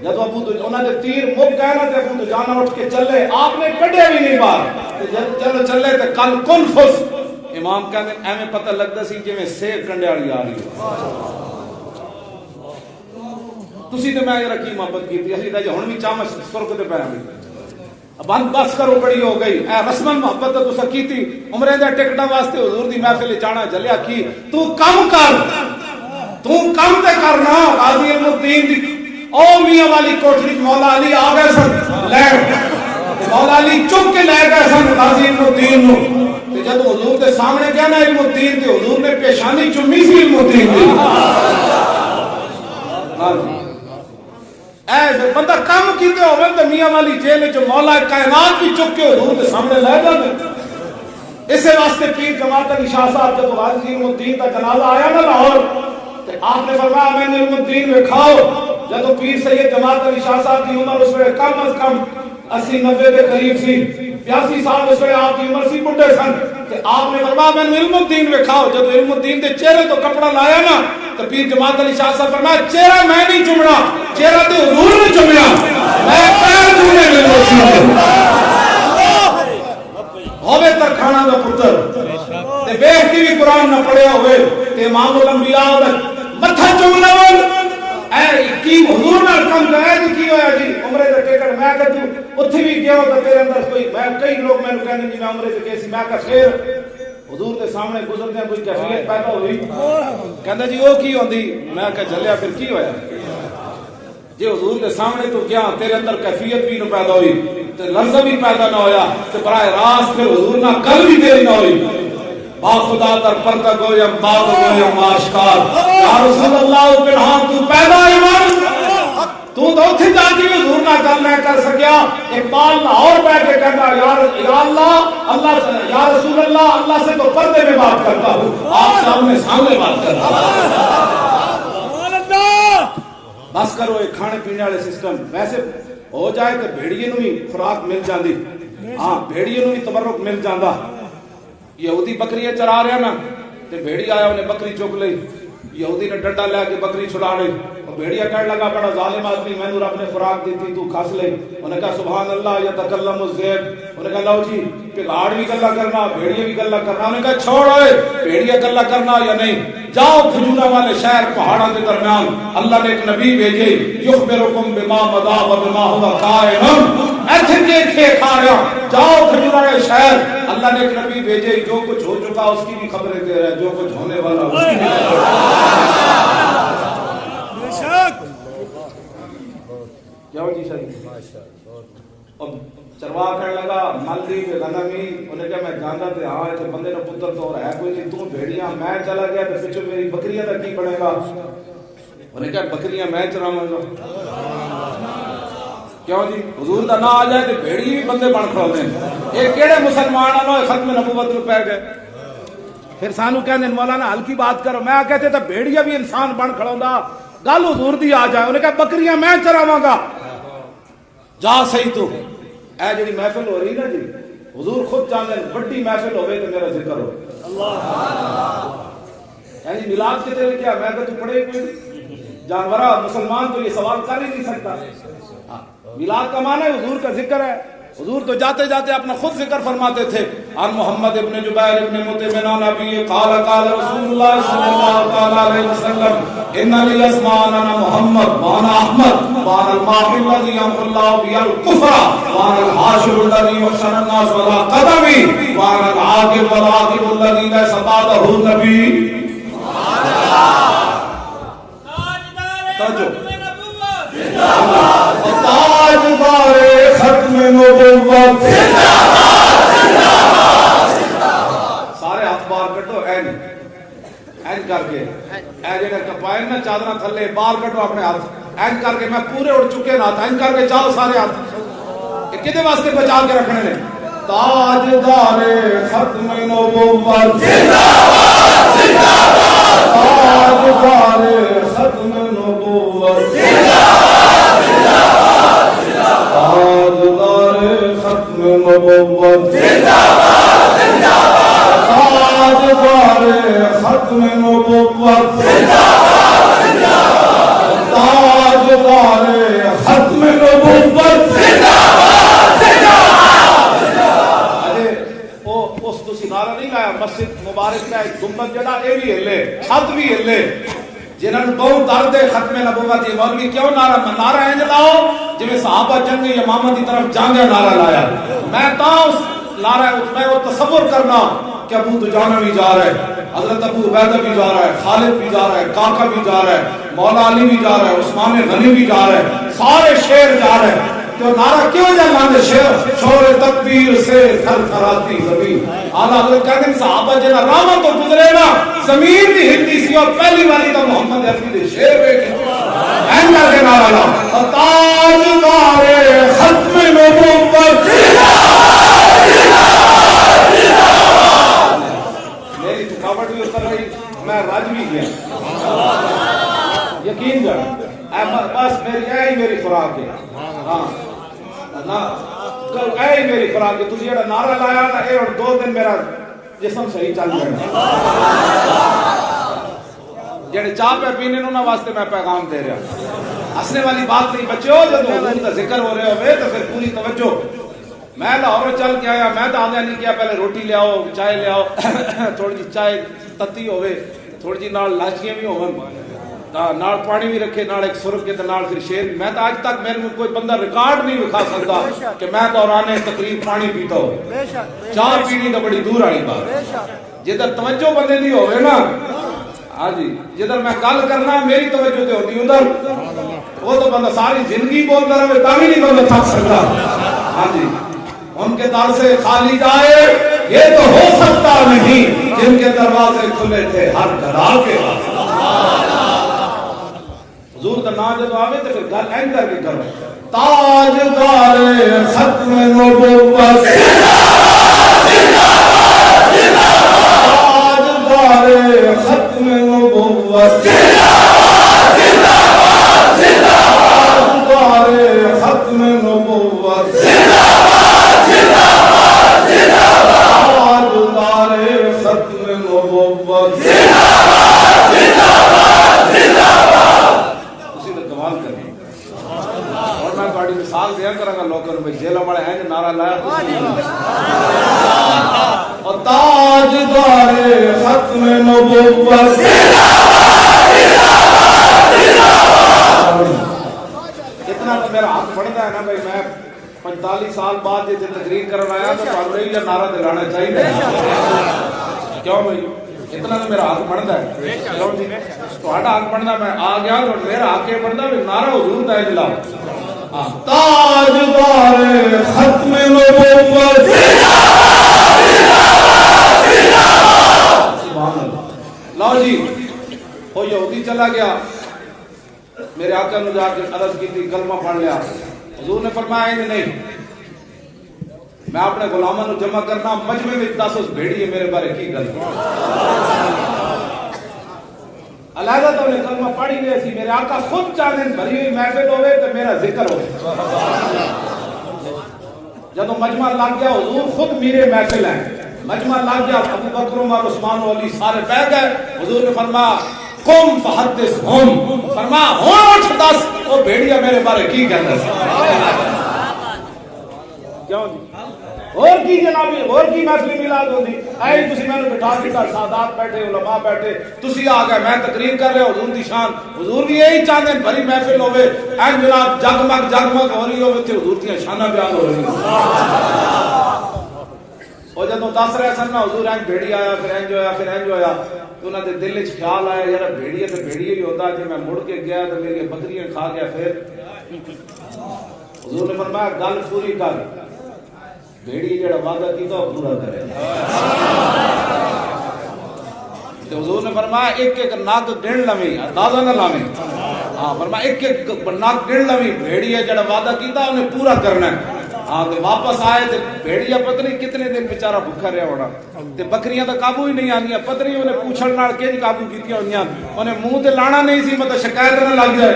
جب ابو دجانہ دے تیر مک گئے نا تے ابو دجانہ اٹھ کے چلے، آپ نے کڈے بھی نہیں باہر، چلو چلے تے کل کن فس، امام کہندے ایویں پتہ لگدا سی جویں سیب کنڈے والی آ رہی ہے۔ تسی تے میں رکھی محبت کیتی، اسی تے ہن بھی چاہ سرک تے پے بند بس کرو بڑی ہو گئی، اے رسمن محبت تو تسا کیتی، عمرے دے ٹکٹاں واسطے حضور دی محفل جانا جلیا کی، تو کم کر، تو کم تے کرنا۔ غازی علم الدین دی او میاں والی کوٹھری مولا علی آ گئے سن لے، مولا علی چک کے لے گئے سن غازی علم الدین نو، تے جب حضور دے سامنے گیا نا علم الدین تے حضور نے پیشانی چومی سی علم الدین دی، ایسے بندہ کم کیتے ہوئے تو میاں والی جیل جو مولا کائنات بھی چک کے حضور کے سامنے لے جاتے۔ اسے واسطے پیر جماعت علی شاہ صاحب جب غازی علم الدین کا جنازہ آیا نا لاہور، تو آپ نے فرمایا میں نے علم الدین میں کھاؤ، جب پیر سید جماعت علی شاہ صاحب کی عمر اس میں کم از کم 80-90 کے قریب سی، 82 سال اس میں آپ کی عمر سی، بڈھے سن، تو آپ نے فرمایا میں نے علم الدین میں کھاؤ، جب علم الدین دے چہرے تو کپڑا لایا نا تو پیر جماعت علی شاہ صاحب فرمایا چہرہ میں نہیں چمڑا، چہرہ تے حضور نے چمڑا، میں پیر چمڑے میں موجود ہوئے تر کھانا دا پتر تے بیٹھ کے بھی قرآن نہ پڑھیا ہوئے تے امام الانبیاء متھا چمنا اے کی حضور نے کم کہا جی کی ہویا جی عمرے دے ٹکٹ، میں کہ تو اتھے بھی گیا ہو تو تیرے اندر کوئی، میں کئی لوگ میں نے کہنے جی میں عمرے دے کیسی، میں کہ خیر حضور کے سامنے گزرتے ہیں کوئی کیفیت پیدا ہوئی، کہندا جی وہ کی ہوندی، میں کہ جلیا پھر کی ہویا جی حضور کے سامنے تو کیا تیرے اندر کیفیت بھی نہ پیدا ہوئی تے لفظ بھی پیدا نہ ہویا تے براہ راست پھر حضور نہ کل بھی تیری نہ ہوئی، با خدا در پردہ گویم باد گویم آشکار، یا رسول اللہ پنہان تو پیدا ایمان، تو اتھے جا کے حضور نہ گل نہ کر سکیا، اقبال لاہور بیٹھ کے کہتا یا اللہ یا رسول اللہ، اللہ سے تو پردے میں بات کرتا ہوں، آپ سامنے بات کرتا ہوں۔ بس کرو ایک کھانے پینے والے سسٹم ویسے ہو جائے تو بھیڑیے نو بھی خوراک مل جاندی، ہاں بھیڑیے نو بھی تبرک مل جاندا، یہودی بکریاں چرا رہا نا تے بھیڑی آیا انہیں بکری چک لئی یہودی نے ڈنڈا لے کے بکری چھڑا لی اور بھیڑیا کہنے لگا بڑا ظالم آدمی میں نے رب نے خوراک دی تھی تو کھاس لے انہوں نے کہا سبحان اللہ یتکلم الذئب انہوں نے کہا لو جی پگاڑ بھی گلہ کرنا بھیڑیا بھی گلہ کرنا انہوں نے کہا چھوڑ بھیڑیا گلہ کرنا یا نہیں جاؤ کھجورہ والے شہر پہاڑوں کے درمیان اللہ نے ایک نبی بھیجے یخبرکم بما مضی و بما هو قائم ایتھے کے کھے کھا رہا جاؤ کھجورہ والے شہر اللہ نے ایک نبی بھیجے جو کچھ ہو چکا اس کی بھی خبریں دے رہا ہے جو کچھ ہونے والا اس کی بھی بے شک کیا ہو جی شاہی اب چرواہ کہنے لگا مالدی کے غنمی انہیں کہا میں جانتا تھے ہاں ایسے بندے نے پتر تو ہے کوئی نہیں تم بھیڑیاں میں چلا گیا تو پچھو میری بکریاں تک کی پڑے گا انہیں کہا بکریاں میں چراؤں گا کیوں جی حضور کا نہ آ جائے تو بھیڑی بھی بندے بن کھڑوتے ہیں ایک کیڑے مسلمان آنو ختم نبوت میں پہ گئے پھر سانو کہنے مولانا ہلکی بات کرو میں کہتے تھا بھیڑیا بھی انسان بن کھڑوندا گل حضور دی آ جائے انہیں کہا بکریاں میں چراواں گا جا صحیح تو اے جڑی محفل ہو رہی نا جی حضور خود چاہتے ہیں بڑی محفل ہوئے تو میرا ذکر ہو یعنی میلاد کے دل کیا میں کہ تو پڑھے کوئی جانورہ مسلمان تو یہ سوال کر ہی نہیں سکتا میلاد کا معنی حضور کا ذکر ہے حضور تو جاتے جاتے اپنا خود ذکر فرماتے تھے عن محمد ابن جبیر ابن مطعم عن ابی قال قال رسول اللہ صلی اللہ علیہ وسلم ان لی اسمان انا محمد وانا احمد وانا الماحی الذی یمحو اللہ بی الکفر وانا الحاشر الذی یحشر الناس ولا قدمی وانا العاقب والعاقب الذی لیس بعدہ نبی توجہ تاجدار ختم نبوت سارے ہاتھ باہر کٹو این کر کے اے جڑے کپائن نا چادرہ تھلے باہر کٹو اپنے ہاتھ این کر کے میں پورے اڑ چکے نا این کر کے چاہو سارے ہاتھ کدے واسطے بچا کے رکھنے نے تاجدار ختم نبوت تاجدار ختم نبوت تاجدار ختم نبوت تاجدار ختم نبوت تاجدار ختم نبوت اس تو سنارا نہیں گایا مسجد مبارک کا ایک گنبد جڑا اے بھی ہلے چھت بھی ہلے جنہوں نے بہت درد خاتم نبوت یہ مولوی کیوں نعرہ انج لاؤ جویں صحابہ جنگ یمامہ کی طرف جانگا نعرہ لایا میں تاؤ نعرہ میں وہ تصور کرنا کہ ابو دجانہ بھی جا رہا ہے حضرت ابو عبیدہ بھی جا رہا ہے خالد بھی جا رہا ہے کاکا بھی جا رہا ہے مولا علی بھی جا رہا ہے عثمان غنی بھی جا رہا ہے سارے شیر جا رہے ہیں تو نعرہ کیوں جانے شیر شور تکبیر سے تھر تھراتی زمین آلہ حضرت کہتے ہیں صحابہ جنہ راما تو گزرے نا زمین بھی ہلتی سی اور پہلی والی تو محمد حفیظ شیر بیٹھے این کر کے نعرہ لا تاجدار ختم نبوت میری تھکاوٹ بھی اتر رہی میں راج بھی گیا یقین کر بس میری خوراک ہے ہاں اے میری خوراک ہے تجھے جڑا نعرہ لایا نا اے اور 2 دن میرا جسم صحیح چل جائے جڑے چاہ پہ پینے نہ واسطے میں پیغام دے رہا ہنسنے والی بات نہیں بچو جب حضور کا ذکر ہو رہے ہوئے تو پھر پوری توجہ میں لاہور چل کے آیا میں تو آدھا نہیں کیا پہلے روٹی لے آؤ چائے لے آؤ تھوڑی جی چائے تتی ہوئے تھوڑی جی نال لاشیاں بھی ہوں نال پانی بھی رکھے نال ایک سرخ کے نال پھر شیر بھی میں تو آج تک میرے کوئی بندہ ریکارڈ نہیں دکھا سکتا کہ میں دوران تقریب پانی پیتا ہو چائے پینی تو بڑی دور والی بات جدھر توجہ بندے دی ہوئے نا ہاں جی جدھر میں گل کرنا میری توجہ تے ہوتی ادھر وہ تو بندہ ساری زندگی بولتا رہے تاکہ نہیں بندہ تھک سکتا ہاں جی ان کے در سے خالی جائے یہ تو ہو سکتا نہیں جن کے دروازے کھلے تھے ہر گھرا کے حضور کا نام جب آوے تو پھر گل این کر کے کرو تاجدار ختم نبوت تاجدار ختم نبوت تاجدار ختم نبوت تاجدار ختم نبوت نعرہ لایا اور تاجدار ختم نبوت اتنا تو میرا حق بڑھتا ہے نا بھائی، میں 45 سال بعد یہ تقریر کرنا آیا تو پارلے یا نعرہ دلانا چاہیے کیوں بھائی؟ اتنا تو میرا حق بڑھتا ہے کیوں جی؟ تہاڈا حق بڑھتا، میں آ گیا تو میرا حق یہ بڑھتا ہے نعرہ حضور دا اجلا تاجدار ختم نبوت لو جی وہ یہودی چلا گیا، میرے آقا نے جا کے عرض کی تھی کلمہ پڑھ لیا، حضور نے فرمایا نہیں، میں اپنے غلاموں کو جمع کرنا مجمع میں 10 بھیڑیے میرے بارے کی گل علیحدہ تو انہیں کلمہ پڑھی گئی تھی، میرے آقا خود چاہتے بھری ہوئی محفل ہوئے تو میرا ذکر ہوئے، جب مجمع لگ گیا حضور خود میرے محفل ہیں، مجمع لگ گیا ابو بکر عمر عثمان و علی سارے بیٹھ گئے، حضور نے فرمایا قم فحدث ہم، فرمایا ہوش دس وہ بھیڑیا میرے بارے کی کہتا ہے کیوں جی؟ اور کی جنابی اور کی محفل میلاد ہوندی اے تسی میں نے بٹھا دیتا، سادات بیٹھے علماء بیٹھے، تسی آ گئے میں تقریر کر رہے حضور دی شان، حضور بھی یہی چاہتے ہیں بھری محفل ہوے اے جناب جگمگ جگمگ ہو رہی ہوے تے حضور دی شاناں بیان ہو رہی اور جدوں دس رہے سن نا حضور این بھیڑی آیا پھر اینج ہویا پھر اینج ہویا تو انہاں دے دل وچ خیال آیا یار بھیڑیے تے بھیڑیے ہی ہوتا جے میں مڑ کے گیا تے میری بکریاں کھا گیا، پھر حضور نے فرمایا گل پوری کر، بھیڑی جڑا وعدہ کیتا وہ پورا کرے، تو حضور نے فرمایا ایک ایک ناک گن لویں اندازہ نہ لاویں، ہاں فرمایا ایک ایک ناک گن لویں، بھیڑی جڑا وعدہ کیتا انہیں پورا کرنا ہے، ہاں تے واپس آئے تے بھیڑیا پتہ نہیں کتنے دن بیچارہ بھکھا رہیا ہونا تے بکریاں تے قابو ہی نہیں آندیاں، پتہ نہیں انہیں پوچھن نال کیج قابو کیتیاں ہوندیاں، انہیں منہ تے لانا نہیں سی مطلب شکایت نہ لگ جائے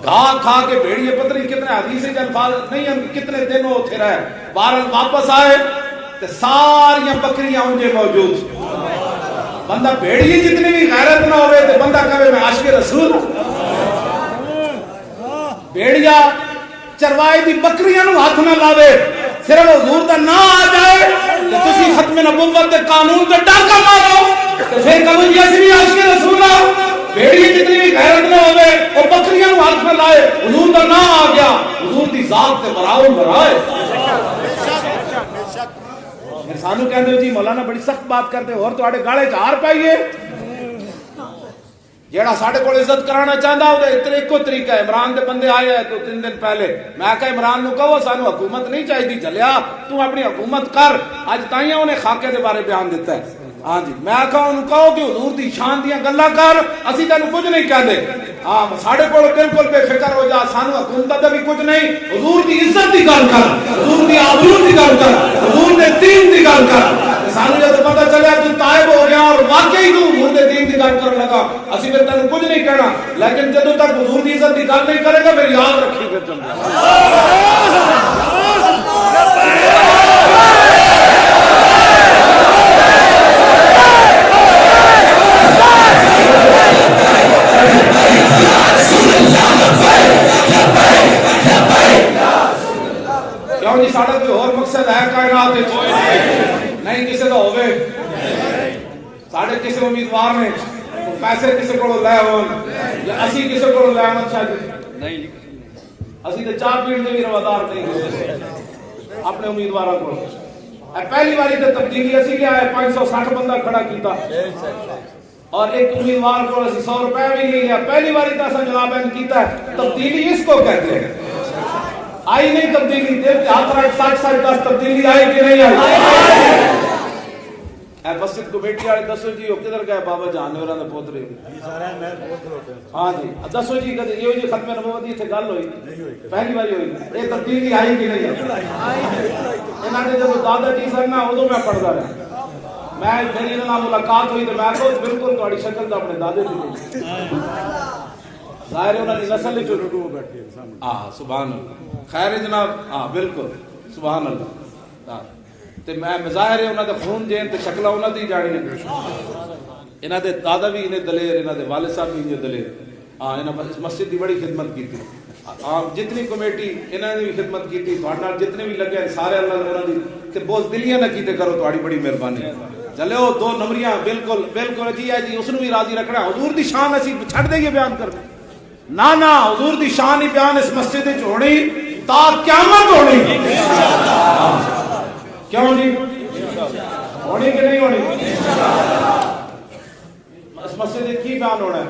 گھا کھا کے بھیڑیے پتہ نہیں کتنے حدیث کے الفاظ نہیں ہیں کتنے دن وہ تھے رہے، بہرحال واپس آئے تے ساری بکریاں انجے موجود، بندہ بھیڑیے جتنی بھی غیرت نہ ہوئے تے بندہ کہے میں عاشق رسول، بھیڑیا چروائی دی بکریاں نو ہاتھ نہ لاوے، صرف حضور دا نام آ جائے تے تسی ختم نبوت دے قانون تے ڈاکا مارو تے پھر کہو جی اسی بھی عاشق رسول ہاں، بھیڑیے جتنی بھی غیرت نہ ہوئے اور بکریاں نو ہاتھ نہ لائے، حضور دا نام آ گیا، حضور دی ذات تے براؤ برائے۔ سانو کہندے ہو جی مولانا بڑی سخت بات کرتے اور تواڈے گالے چ ہار پائیے، جیڑا ساڈے کول عزت کرانا چاہندا او تے ایکو طریقہ ہے، عمران دے بندے آئے ہیں تو 3 دن پہلے میں کہا عمران نو کہو سانو حکومت نہیں چاہیے جلیا تو اپنی حکومت کر، اج تائیں انہیں خاکے دے بارے بیان دیتا ہے، ہاں جی میں کہا انہوں کہو کہ حضور دی شان دیاں گلاں کر، اسی تینوں کچھ نہیں کہندے، ہاں ساڈے کول بالکل بے فکر ہو جا، سانو حکومت دا بھی کچھ نہیں، حضور دی عزت دی گل کر، حضور دی آبرو دی گل کر، حضور دے دین دی گل کر، سانو جب پتہ چلیا تو تائب ہو گیا اور واقعی تو حضور دے دین دی گل کرنے لگا، اسی پھر تینوں کچھ نہیں کہنا، لیکن جدوں تک حضور دی عزت دی گل نہیں کرے گا پھر یاد رکھی پھر چل کیوں جی ساڈا کوئی اور مقصد ہے کائنات وچ نہیں کسی دا ہوے، ساڈے کسی امیدوار نے پیسے کسی کو لے ہون یا اسی کسی کو لے آمد شاید نہیں، اسی تے چاہ پیڑ دے بھی روادار نہیں اپنے امیدواراں کو، پہلی باری تے تبدیلی اسی کیا ہے 560 بندہ کھڑا کیتا اور ایک امیدوار کو 100 روپے بھی نہیں لیا، پہلی باری تے اساں جناب ان کیتا ہے، تبدیلی اس کو کہتے ہیں، آئی نہیں تبدیلی، دل کے ہاتھ رکھ 60 تبدیلی آئی کہ نہیں آئی؟ اے مسجد کو بیٹی والے دسو جی وہ کدھر گئے بابا جان نے انہاں دے پوترے، ہاں جی دسو جی کدے یہ جی ختم نبوت دی تے گل ہوئی پہلی باری ہوئی، یہ تبدیلی آئی کہ نہیں آئی؟ انہاں نے جب دادا جی سن نا اودوں میں پڑھدا رہا، میں میری انہاں نال ملاقات ہوئی تے میں کہا بالکل تہاڈی شکل تے اپنے دادے دی ظاہر ہے انہاں دی نسل وچ رکو بیٹھے ہاں سبحان اللہ، خیر جناب ہاں بالکل سبحان اللہ، ہاں تے میں ظاہر ہے انہاں دے خون جین تے شکلاں انہاں دی جاڑی ہیں، انہاں دے دادا بھی انہیں دلیر، انہاں دے والد صاحب بھی انہیں دلیر، ہاں انہاں مسجد دی بڑی خدمت کی تھی، آپ جتنی کمیٹی انہوں نے بھی خدمت کی تھی جتنے بھی لگے سارے اللہ نے کہ بہت دلیاں نہ کیتے کرو تھوڑی بڑی مہربانی چلو 2 نمبریاں بالکل بالکل جی ہے جی اس نے بھی راضی رکھنا حضور دی شان اسی چھڑ دئیے بیان کر نہ حضور دی شان ہی بیان اس مسجد وچ ہونی تا قیامت ہونی کیوں جی ہونی کہ نہیں ہونی اس مسجد وچ کی بیان ہونا ہے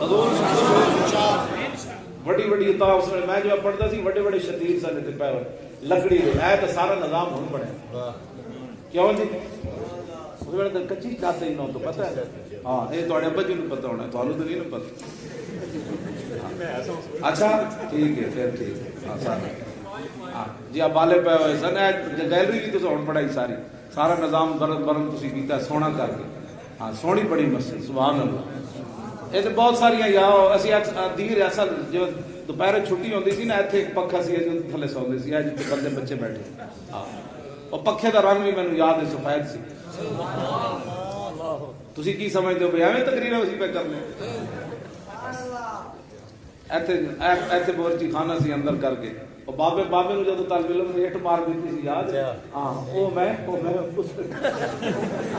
حضور بڑی بڑی عطا اس میں جو پڑھتا سی بڑے بڑے شدید سن تے پے لکڑی دے ہے تو سارا نظام ہن بڑا کیوں جی اس ویلے تے کچی چاہتے ہی نہ تو پتہ ہے ہاں اے تواڈے ابا جی نوں پتہ ہونا تانوں تے نہیں پتہ اچھا ٹھیک ہے پھر ٹھیک ہے ہاں سارا جی آپ بالے پے ہوئے سن گیلری بھی تو ہن پڑھائی سارا نظام برم تسی کیتا سونا کر کے ہاں سونی بڑی مسجد سبحان اللہ یہ تو بہت ساری یا اسی دیر اصل جو دوپہر چھٹی ہوتی سی نا اتنے ایک پکھا سی تھلے سوندے سی جتنے بندے بچے بیٹھے اور پکھے کا رنگ بھی مینوں یاد ہے سفید سی تسی کی سمجھتے ہو بھائی ایویں تقریر اسی پہ کرنے ایتھے بورچی خانہ سی اندر کر کے اور بابے نو جدوں طالب علم نے ہٹ مار دیتی سی یاد ہاں او میں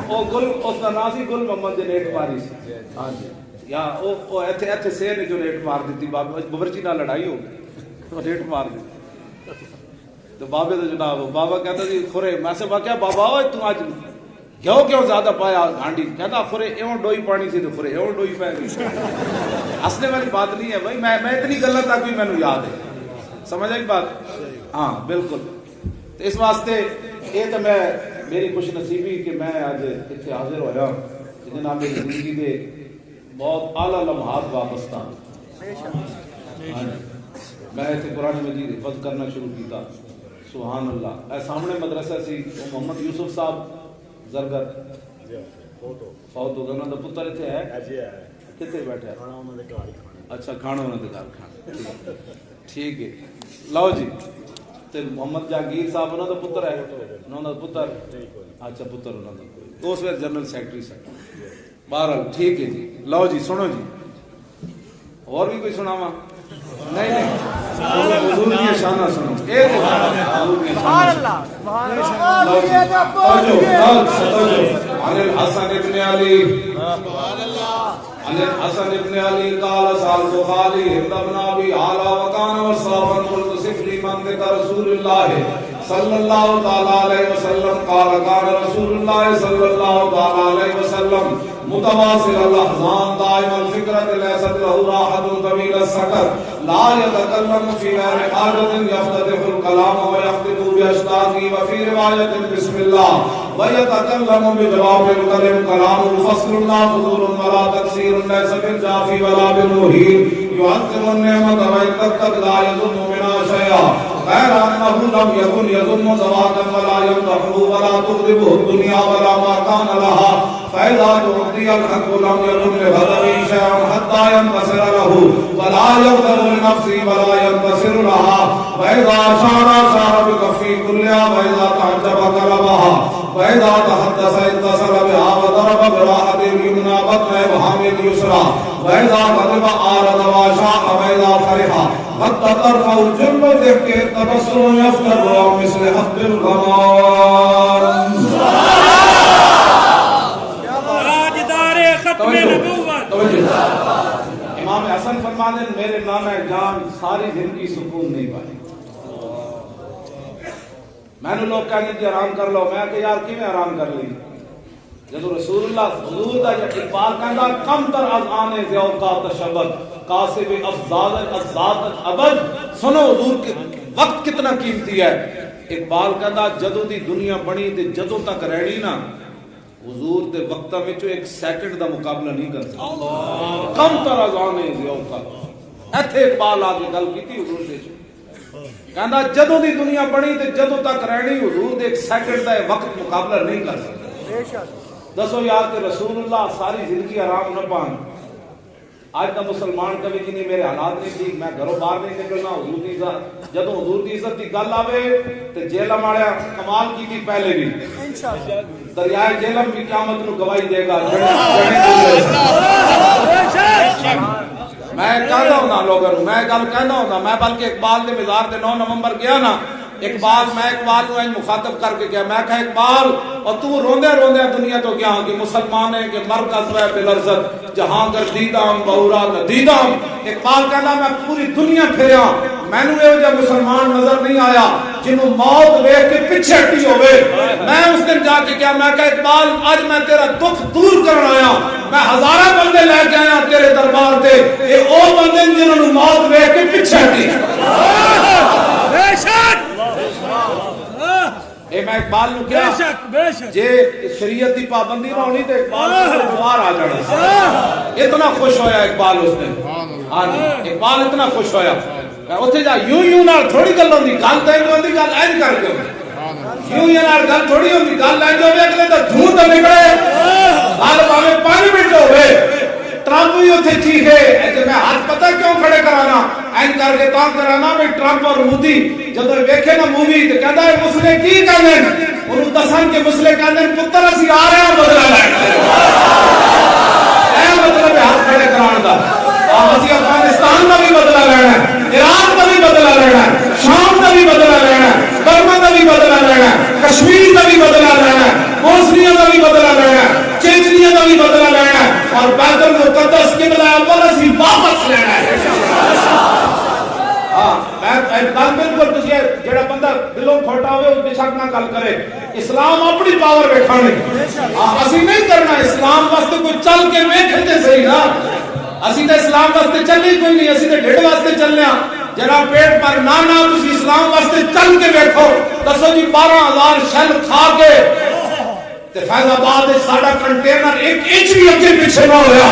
او گل اس دا نام سی گل محمد نے ہٹ ماری سی ہاں جی یا او ایتھے سے نے جو ہٹ مار دیتی بابے بورچی نال لڑائی ہو گئی تو ہٹ مار دی تو بابے تو جناب بابا کہتا جی خورے میں سے کیا بابا اوے تو اج کیوں زیادہ پایا ہانڈی کہتا خورے ایوں ڈوئی پانی سی تو خورے ایوں ڈوئی پے گئی ہنسنے والی بات نہیں ہے بھائی میں اتنی گلاں تک بھی مینوں یاد ہے سمجھ آئی بات ہاں بالکل تو اس واسطے یہ تو میں میری خوش نصیبی کہ میں آج اتنے حاضر ہویا جناب میری زندگی کے بہت اعلیٰ لمحات وابستہ میں اتنے قرآن مجید حفظ کرنا شروع کیتا سبحان اللہ اے سامنے مدرسہ سی محمد یوسف صاحب زرگر فوت ہو گئے انہوں نے پتر اتنے ہے کتنے بیٹھے اچھا کھانا انہوں نے گھر کھانا ٹھیک ہے لو جی تے محمد جاگیر صاحب انہوں دا پتر ہے انہوں دا پتر اچھا پتر انہوں دا اس وقت جنرل سیکٹری سے بہرحال ٹھیک ہے جی لو جی سنو جی اور بھی کوئی سناواں نہیں حضور کی شانہ سنو سبحان اللہ سبحان اللہ عن الحسن ابن علی عن الحسن ابن علی قال سألت خالي ابن ابي علا وكان وصافا قلت صف لي منطق رسول الله صلى الله تعالى عليه وسلم قال كان رسول الله صلى الله تعالى عليه وسلم متواصل الاحزان دائم الفكرة ليست له راحة طويل السكر لا يتكلم في غير حاجة يفتتح الكلام ويخطب بأشتاته وفي رواية بسم الله ويتكلم بجواب الكلم كلام الفصل لا فضول ولا تكسير ليس بالجافي ولا بالمهين يعظم النعمة ويتقد لا يظن منها شيئا غير أنه لم يكن يظن زواجا ولا يمدحه ولا تغضبه الدنيا ولا ما كان لها فإذا تعطي الحق لم يكن لغضبه شيئا حتى ينتصر له ولا يغضب لنفسه ولا ينتصر لها وإذا أشار بكفه كلها وإذا تعجب قلبها وإذا تحدث اتصل بها وضرب براحة اليمنى بطن إبهام اليسرى وإذا غضب أعرض وأشاع وإذا فرح حتى ترفع الجنب ضحك التبسم يفتر عن مثل حب الغمام امام حسن فرماتے ہیں میرے نانا جان ساری زندگی سکون نہیں پائی میں نے لوگ کہنے کہ آرام کر لو میں کہ یار کیویں آرام کر لی جب رسول اللہ حضور دا جب اقبال کہندا کم تر از آنے سے اوقات شبد قاسب افضال ازاد ابد سنو حضور کے وقت کتنا قیمتی ہے اقبال کہندا جدوں دی دنیا بنی تے جدوں تک رہنی نا حضور دے وقتاں وچ ایک سیکنڈ دا مقابلہ نہیں کر سکتا کم تر از آنے سے اوقات ایتھے اقبال آ کے گل کیتی حضور دے کہندا جدوں دی دنیا بنی تے جدوں تک رہنی حضور دے ایک سیکنڈ دا وقت مقابلہ نہیں کر سکتا دسو یار کہ رسول اللہ ساری زندگی آرام نہ پان آج کا مسلمان کبھی جی نہیں میرے حالات نہیں ٹھیک میں گھروں باہر نہیں نکلنا حضور دی عزت جدوں حضور دی عزت دی گل آوے تے جہلم والا کمال کی تھی پہلے بھی دریائے جہلم بھی قیامت نو گواہی دے گا میں کہنا ہوں لوگوں میں گل کہنا ہوں میں بلکہ اقبال کے مزار دے 9 نومبر گیا نا اقبال نو مخاطب کر کے گیا میں کہا اقبال اور تو روندے روندے دنیا تو گیا کہ مسلمان ہے کہ مرکز ہے بلرزت جہاں گردیدہ بہورا ندیدہ اقبال کہنا میں پوری دنیا پھریا میں نے یہ جب مسلمان نظر نہیں آیا جنہوں موت ویکھ کے پیچھے ہٹی ہوئے میں اس دن جا کے کیا میں کہا اقبال آج میں تیرا دکھ دور کرنا آیا میں ہزارہ بندے لے کے آیا تیرے دربار تے یہ او بندے جنہوں موت ویکھ کے پیچھے ہٹی بے شک اے میں اقبال نو کیا جے شریعت دی پابندی نہ ہونی تے اقبال باہر آ جانا اتنا خوش ہویا اقبال اس نے ہاں اقبال اتنا خوش ہویا اوتھے جا یوں نال تھوڑی گل ہوندی گل تے ہوندی گل این کر کے یوں نال گل تھوڑی ہوندی گل این جو اگلے دا دھوں تے نکلے حال باویں 5 منٹ ہوے ٹرمپ بھی اوتھے چیخے کہ میں ہاتھ پتہ کیوں کھڑے کرانا این کر کے تا کرانا میں ٹرمپ اور مودی جدوں ویکھے نا مووی تے کہندا ہے مسلے کی کہندے انہوں دسن کہ مسلے کہندے پتر اسی آ رہے ہیں بدلا لین اے مطلب ہاتھ کھڑے کران دا اسی افغانستان دا بھی بدلا لینا ہے عراق دا بھی بدلا لینا ہے شام دا بھی بدلا لینا ہے برما دا بھی بدلا لینا ہے کشمیر دا بھی بدلا لینا ہے بوسنیا دا بھی بدلا لینا ہے چیچنیا دا بھی بدلا لینا ہے اور بیت المقدس قبلہ اول اسی واپس لینا ہے ہاں میں بالکل تسی جڑا بندہ دلوں کھوٹا ہوئے اس بے شک نہ گل کرے اسلام اپنی پاور ویکھانی اسی نہیں کرنا اسلام واسطے کوئی چل کے ویکھے تے صحیح نا اسی تے اسلام واسطے چلنی کوئی نہیں اسی تے ڈھڈ واسطے چلنے ہاں جناب پیٹ پر نہ تسی اسلام واسطے چل کے ویکھو دسو جی 12000 شل کھا کے تے فیض آباد ساڈا کنٹینر ایک انچ بھی اگے پیچھے نہ ہویا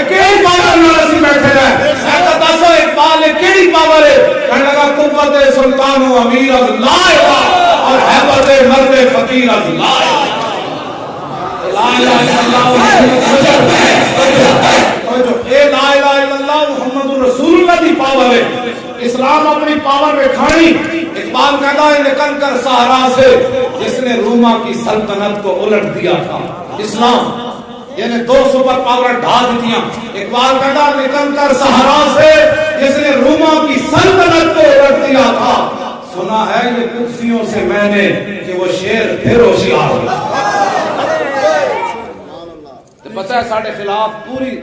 کیڑی پاور نال اسی بیٹھے رہے میں دسو اقبال کیڑی پاور ہے کہنے لگا قوت سلطان و امیر اللہ اور ہیبت مرد فقیر اللہ لا الہ الا اللہ اے لا الہ الا اللہ محمد رسول اللہ دی پاور ہے اسلام اپنی پاور میں کھانی اقبال کہتا ہے نکل کر صحرا سے جس نے روما کی سلطنت کو الٹ دیا تھا اسلام یعنی 2 سپر پاور ڈھا دیاں اقبال کہتا ہے نکل کر صحرا سے جس نے روما کی سلطنت کو الٹ دیا تھا سنا ہے یہ کرسیوں سے میں نے کہ وہ شیر پھر ہوشیار پتہ ہے ساڑھے خلاف پوری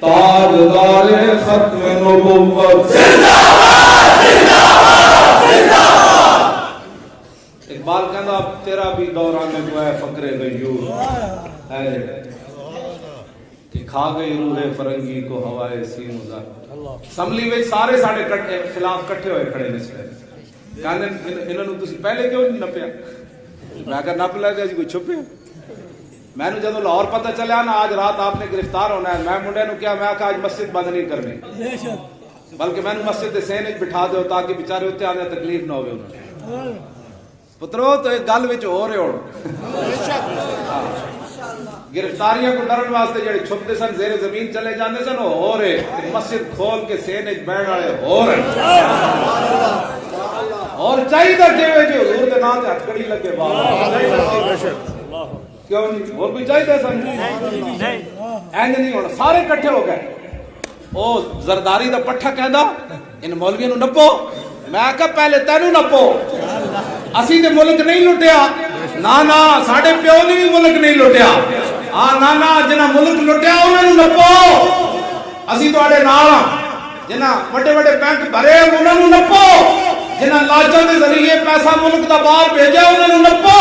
تاجدار ختم نبوت اقبال کہندا تیرا بھی دوران میں ہے فقر غیور ہے کہ کھا گئی روح فرنگی کو ہوائے سین ازار اسمبلی میں سارے ساڑے خلاف کٹھے ہوئے کھڑے نے کہنے انہوں نے تسی پہلے کیوں نہیں نپیا میں اگر نپ لے گا جی کوئی چھپے میں نے جب لاہور پتہ چلیا نا آج رات آپ نے گرفتار ہونا ہے میں منڈے نو کیا میں کہا آج مسجد بند نہیں کرنی بلکہ میں نے مسجد دے سینے بٹھا دو تاکہ بیچارے ہوتے آنے تکلیف نہ ہوئے انہوں نے پترو تو ایک گل وچ ہو رہے ہو گرفتاریاں کو ڈرن واسطے جڑے چھپتے سن زیر زمین چلے جاندے سن ہو رہے مسجد کھول کے سینے بیٹھ والے ہو رہے اور چاہیے کہ جو حضور دے نام تے ہتھ کڑی لگے کیوں نہیں اور کوئی چاہیے سن نہیں اینج نہیں ہونا سارے اکٹھے ہو گئے او زرداری دا پٹھا کہندا ان مولویوں نو نپو میں کہا پہلے تینوں نپو اسی تے ملک نہیں لٹیا نا ساڈے پیو نے بھی ملک نہیں لٹیا نا جنہ ملک لٹیا انہاں نو نپو اسی تواڈے نال جنہ بڑے بڑے بینک بھرے انہاں نو نپو جنہ لاجاں دے ذریعے پیسہ ملک دا باہر بھیجا انہاں نو نپو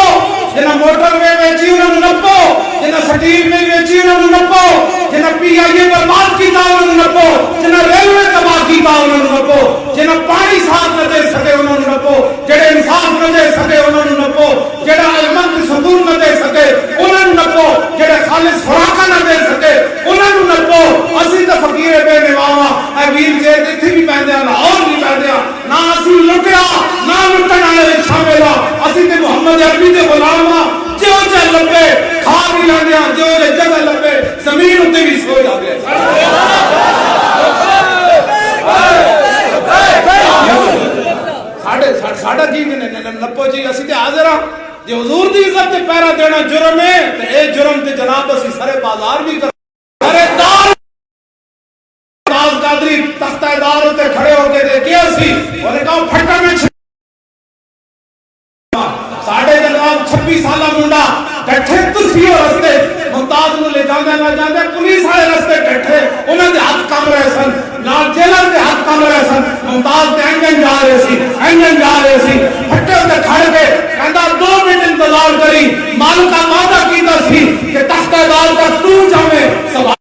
جنہ موٹر وے ویچی انہاں نو نپو جنہ سٹیل میں ویچی انہاں نو نپو جنہ پی آئی اے برباد کیتا انہاں نو نپو جنہ ریلوے تباہ کیتا انہاں نو نپو جنہ پانی صاف نہ دے سکے انہاں نو نپو جڑے انصاف نہ دے سکے انہاں نو نپو جڑا علم تے سکون نہ دے سکے انہاں نو نپو جڑے خالص خوراک نہ دے سکے انہاں نو نپو اسی تے فقیر بے نواں اے ویل جے ایتھے بھی پیندے ہیں لاہور بھی پیندے ہیں نہ اسی لٹیا نہ لٹن والے شامل اسی تے محمد عربی دے غلام جو جے لبے کھا بھی لیندے ہیں جو جے جگہ لبے زمین تے بھی سو جاندے ہیں ساڈا جی نپو جی اسی تے حاضر ہاں جے حضور دی عزت تے پیرا دینا جرم ہے تے اے جرم تے جناب اسی سارے بازار بھی کر سارے دار ناز قادری تختہ دار تے کھڑے ہو کے دیکھیا سی انہوں نے کہا پھٹا میں ساڑھے جناب 26 سالہ منڈا بیٹھے تسی ہو رستے ممتاز نو لے جاندے نہ جاندے پولیس والے رستے بیٹھے انہاں دے ہاتھ کام رہے سن نال جیلر دے ہاتھ کام رہے سن ممتاز دے انجن جا رہے سی پھٹے تے کھڑ کے کہندا 2 منٹ انتظار کری مالک کا وعدہ کیتا سی کہ تختہ دار کا تو جاویں سبحان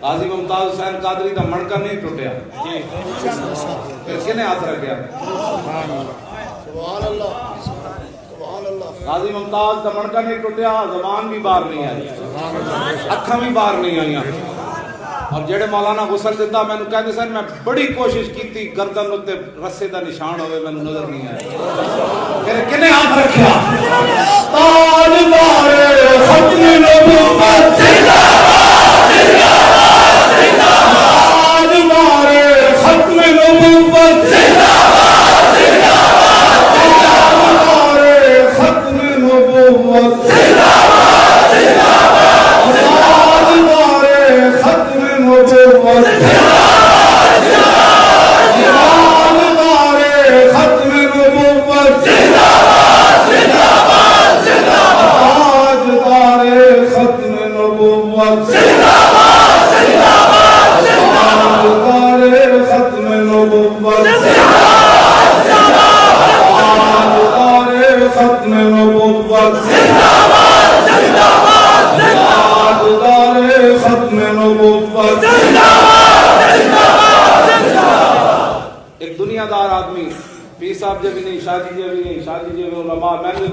غازی ممتاز حسین قادری دا مڑکا نہیں ٹوٹیا پھر کنے ہاتھ رکھیا غازی ممتاز دا مڑکا نہیں ٹوٹیا زبان بھی باہر نہیں آئی اکھاں بھی باہر نہیں آئیاں اور جڑے مولانا غسل دیتا میں نے کہتے سن میں بڑی کوشش کی تھی گردن ہوتے رسے دا نشان ہوئے میں نظر نہیں آیا پھر کنے ہاتھ رکھیا تاجدار ختم نبوت زندہ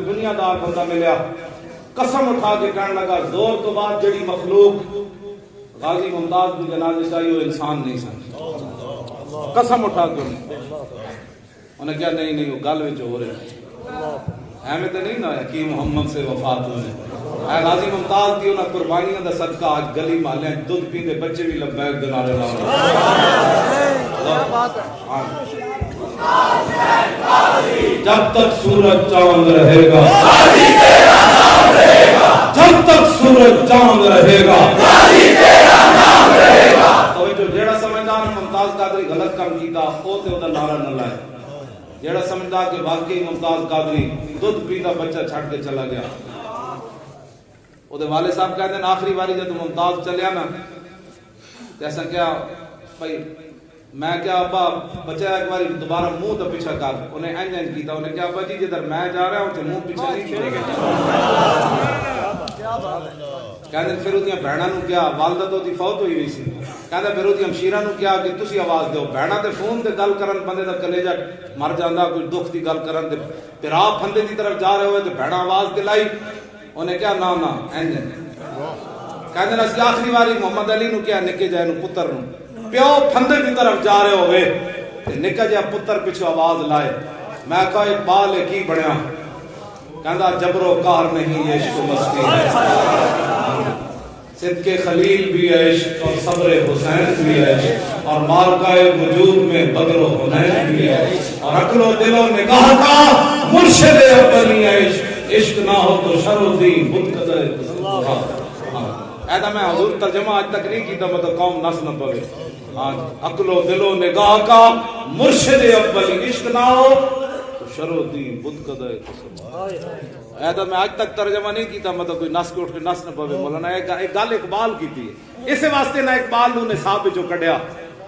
دنیا دار بندہ ملیا قسم اٹھا کے کہنے لگا زور تو بعد جڑی مخلوق غازی ممتاز بھی جنازے چاہیے وہ انسان نہیں سن قسم اٹھا کے انہیں کیا نہیں وہ گل وچ ہو رہے ایویں تے نہیں نا کہ محمد سے وفات ہوئے اے غازی ممتاز دی انہاں قربانیاں دا صدقہ آج گلی محلے دودھ پیندے بچے بھی لبیک دے نعرے لا رہے جب تک سورج چاند رہے گا غازی تیرا نام رہے گا جب تک سورج چاند رہے گا غازی تیرا نام رہے گا تو جو جیڑا سمجھدار ممتاز قادری غلط کام کیتا او تے اودا نعرہ نہ لائے جیڑا سمجھدا کہ واقعی ممتاز قادری دودھ پیندا بچہ چھڈ کے چلا گیا او دے والد صاحب کہندے ہیں آخری باری جب ممتاز چلیا نا تے ایسا کیا بھائی میں کیا ابا بچہ ایک بار دوبارہ منہ تو پیچھا کر انہیں انجن کیتا انہیں کیا ابا جی جدھر میں جا رہا ہوں تو منہ پیچھے نہیں کھیلے گا کہتے پھر وہ بہنوں نو کیا والدہ تو دی فوت ہوئی سی کہتے پھر وہ ہمشیرہ نو کیا کہ تسی آواز دیو بہنہ تے فون تے گل کرن بندے دا کلیجہ مر جاندا کوئی دکھ دی گل کرن تے پھر آپ پھندے دی طرف جا رہے ہوئے تے بہنہ آواز دلائی انہیں کیا نا انجن کہندے نے اسی آخری واری محمد علی نو کیا نکے جائے نو پتر نو پیو پھندے کی طرف جا رہے ہوئے تے نکا جا پتر پیچھے آواز لائے میں کہا اقبال ہے کی بنیا کہندا جبر و قہر نہیں عشق و مستی ہے صدق خلیل بھی ہے عشق اور صبر حسین بھی ہے عشق اور مارکہ وجود میں بدر و حنین بھی ہے اور عقل و دل و نگاہ کا مرشد اولی ہے عشق عشق نہ ہو تو شر و دین بت قدر ایدا میں حضور ترجمہ آج تک نہیں کیتا مطلب قوم نس نہ پوے عقل و دل و نگاہ کا مرشد اولی عشق نہ ہو تو شر و دین بت قدر ایدا میں آج تک ترجمہ نہیں کیتا مطلب کوئی نس کے اٹھ کے نس نہ پوے مولانا ایک گل اقبال کی تھی اسے واسطے نہ اقبال نو نصاب وچوں کڈیا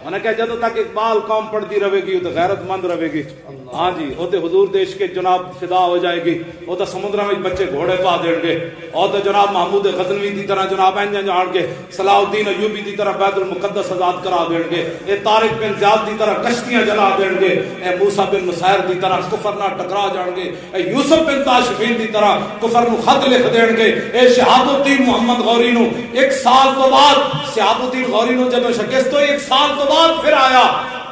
انہیں کہا جدو تک اقبال قوم پڑھتی رہے گی تو غیرت مند رہے گی ہاں جی وہ تو حضور دیش کے جناب فدا ہو جائے گی وہ تو سمندر میں بچے گھوڑے پا دیں گے اور تو جناب محمود غزنوی دی طرح جناب انجن جان کے صلاح الدین ایوبی دی طرح بیت المقدس آزاد کرا دیں گے اے طارق بن زیاد دی طرح کشتیاں جلا دیں گے اے موسیٰ بن نصیر دی طرح کفر نہ ٹکرا جان گے اے یوسف بن تاشفین دی طرح کفر نو خط لکھ دیں گے اے شہاب الدین محمد غوری نو ایک سال تو بعد شہاب الدین غوری نو جب شکست ہوئی ایک سال تو بعد پھر آیا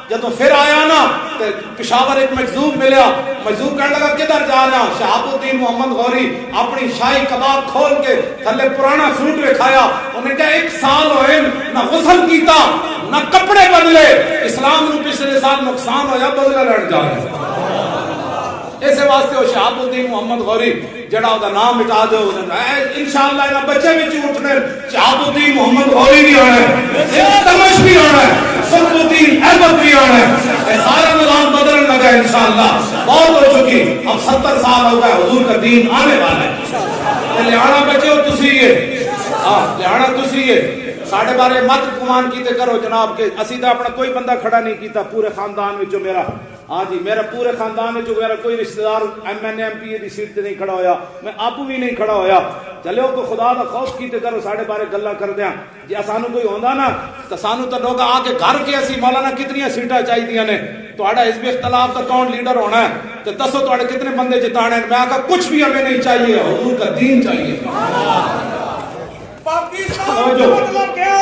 جب پھر آیا نا تو پشاور ایک مجذوب ملیا مجذوب کہنے لگا کدھر جا رہا شہاب الدین محمد غوری اپنی شاہی کباب کھول کے تھلے پرانا سوٹ رکھایا انہیں کہا ایک سال ہوئے نہ غسل کیتا نہ کپڑے بدلے اسلام نو پچھلے سال نقصان ہویا بدلہ لڑ جا رہے اسے واسطے وہ شہاب الدین محمد غوری جڑا دا نام مٹا دو انشاءاللہ انہاں بچے بھی اٹھنے شہاب الدین محمد غوری بھی آنا ہے تمش بھی آنا ہے سب الدین احمد بھی آنا ہے سارا نظام بدلنے لگا انشاءاللہ بہت ہو چکی اب 70 سال ہو گئے حضور کا دین آنے والا ہے لہانا بچے ہو تسی یہ لہانا تسی یہ ساڑھے بارے مت گمان کیتے کرو جناب کہ اسی دا اپنا کوئی بندہ کھڑا نہیں کیتا پورے خاندان میں جو میرا ہاں جی میرا پورے خاندان میں جو میرا کوئی رشتہ دار ایم این ایم پی اے دی سیٹ تے نہیں کھڑا ہویا میں آپ بھی نہیں کھڑا ہویا چلے تو خدا دا خوف کیتے کرو ساڑھے بارے گلا کر دیاں جی سانو کوئی ہوندا نا تو سانو تو لوگ آ کے گھر کے اسی مولانا کتنی سیٹاں چاہیے نے تہاڈا حزب اختلاف کا کون لیڈر ہونا ہے تو دسو تہاڈے کتنے بندے جتانے ہیں میں کہا کچھ بھی ہمیں نہیں چاہیے حضور کا دین چاہیے پاکستان کا مطلب کیا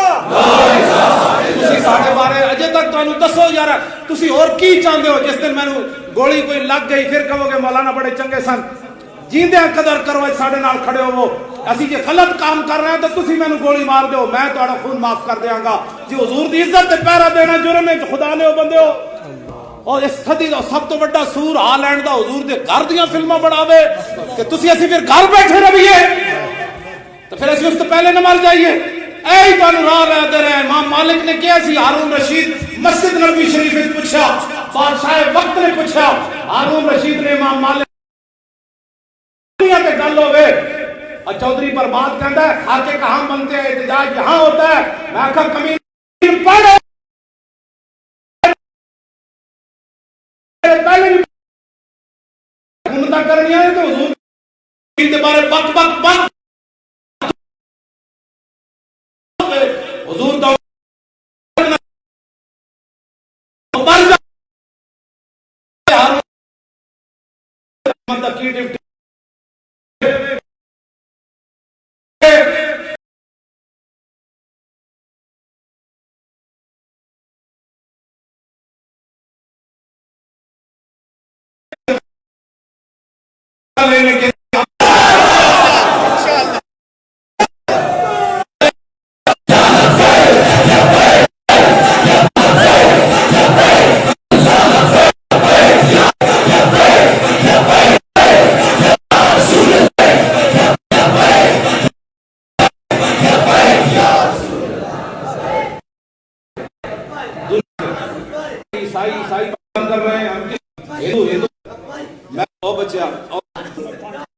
تسی ساڈے بارے اجے تک تانوں دسو یار تسی اور کی چاہندے ہو جس دن مینوں گولی کوئی لگ گئی پھر کہو گے مولانا بڑے چنگے سن جیندیاں قدر کرو ساڈے نال کھڑے ہو اسی جے غلط کام کر رہے ہیں تو تسی مینوں گولی مار دیو میں تہاڈا خون معاف کر دیاں گا جی حضور دی عزت تے پہرا دینا جرم ہے خدا نے بندے ہو اور اس صدی دا سب تو بڑا سور ہالینڈ دا حضور دے گھر دیاں فلماں بناوے کہ تسی اسی پھر گھر بیٹھے رہیے تو پھر اسی اس تو پہلے نہ مر جائیے اے ہی تانوں راہ لے دے رہے ہیں امام مالک نے کیا سی ہارون رشید مسجد نبوی شریف میں پوچھا بادشاہ وقت نے پوچھا ہارون رشید نے امام مالک دنیا تے گل ہوے اور چودھری پر بات کہندا ہے خاکے کہاں بنتے ہیں احتجاج یہاں ہوتا ہے میں کہا کمین پڑھ پہلے حکومت کرنی ہے تو حضور کے بارے بک بک بک حضور دا لینے کے عیسائی کر رہے ہیں ہم میں او بچیا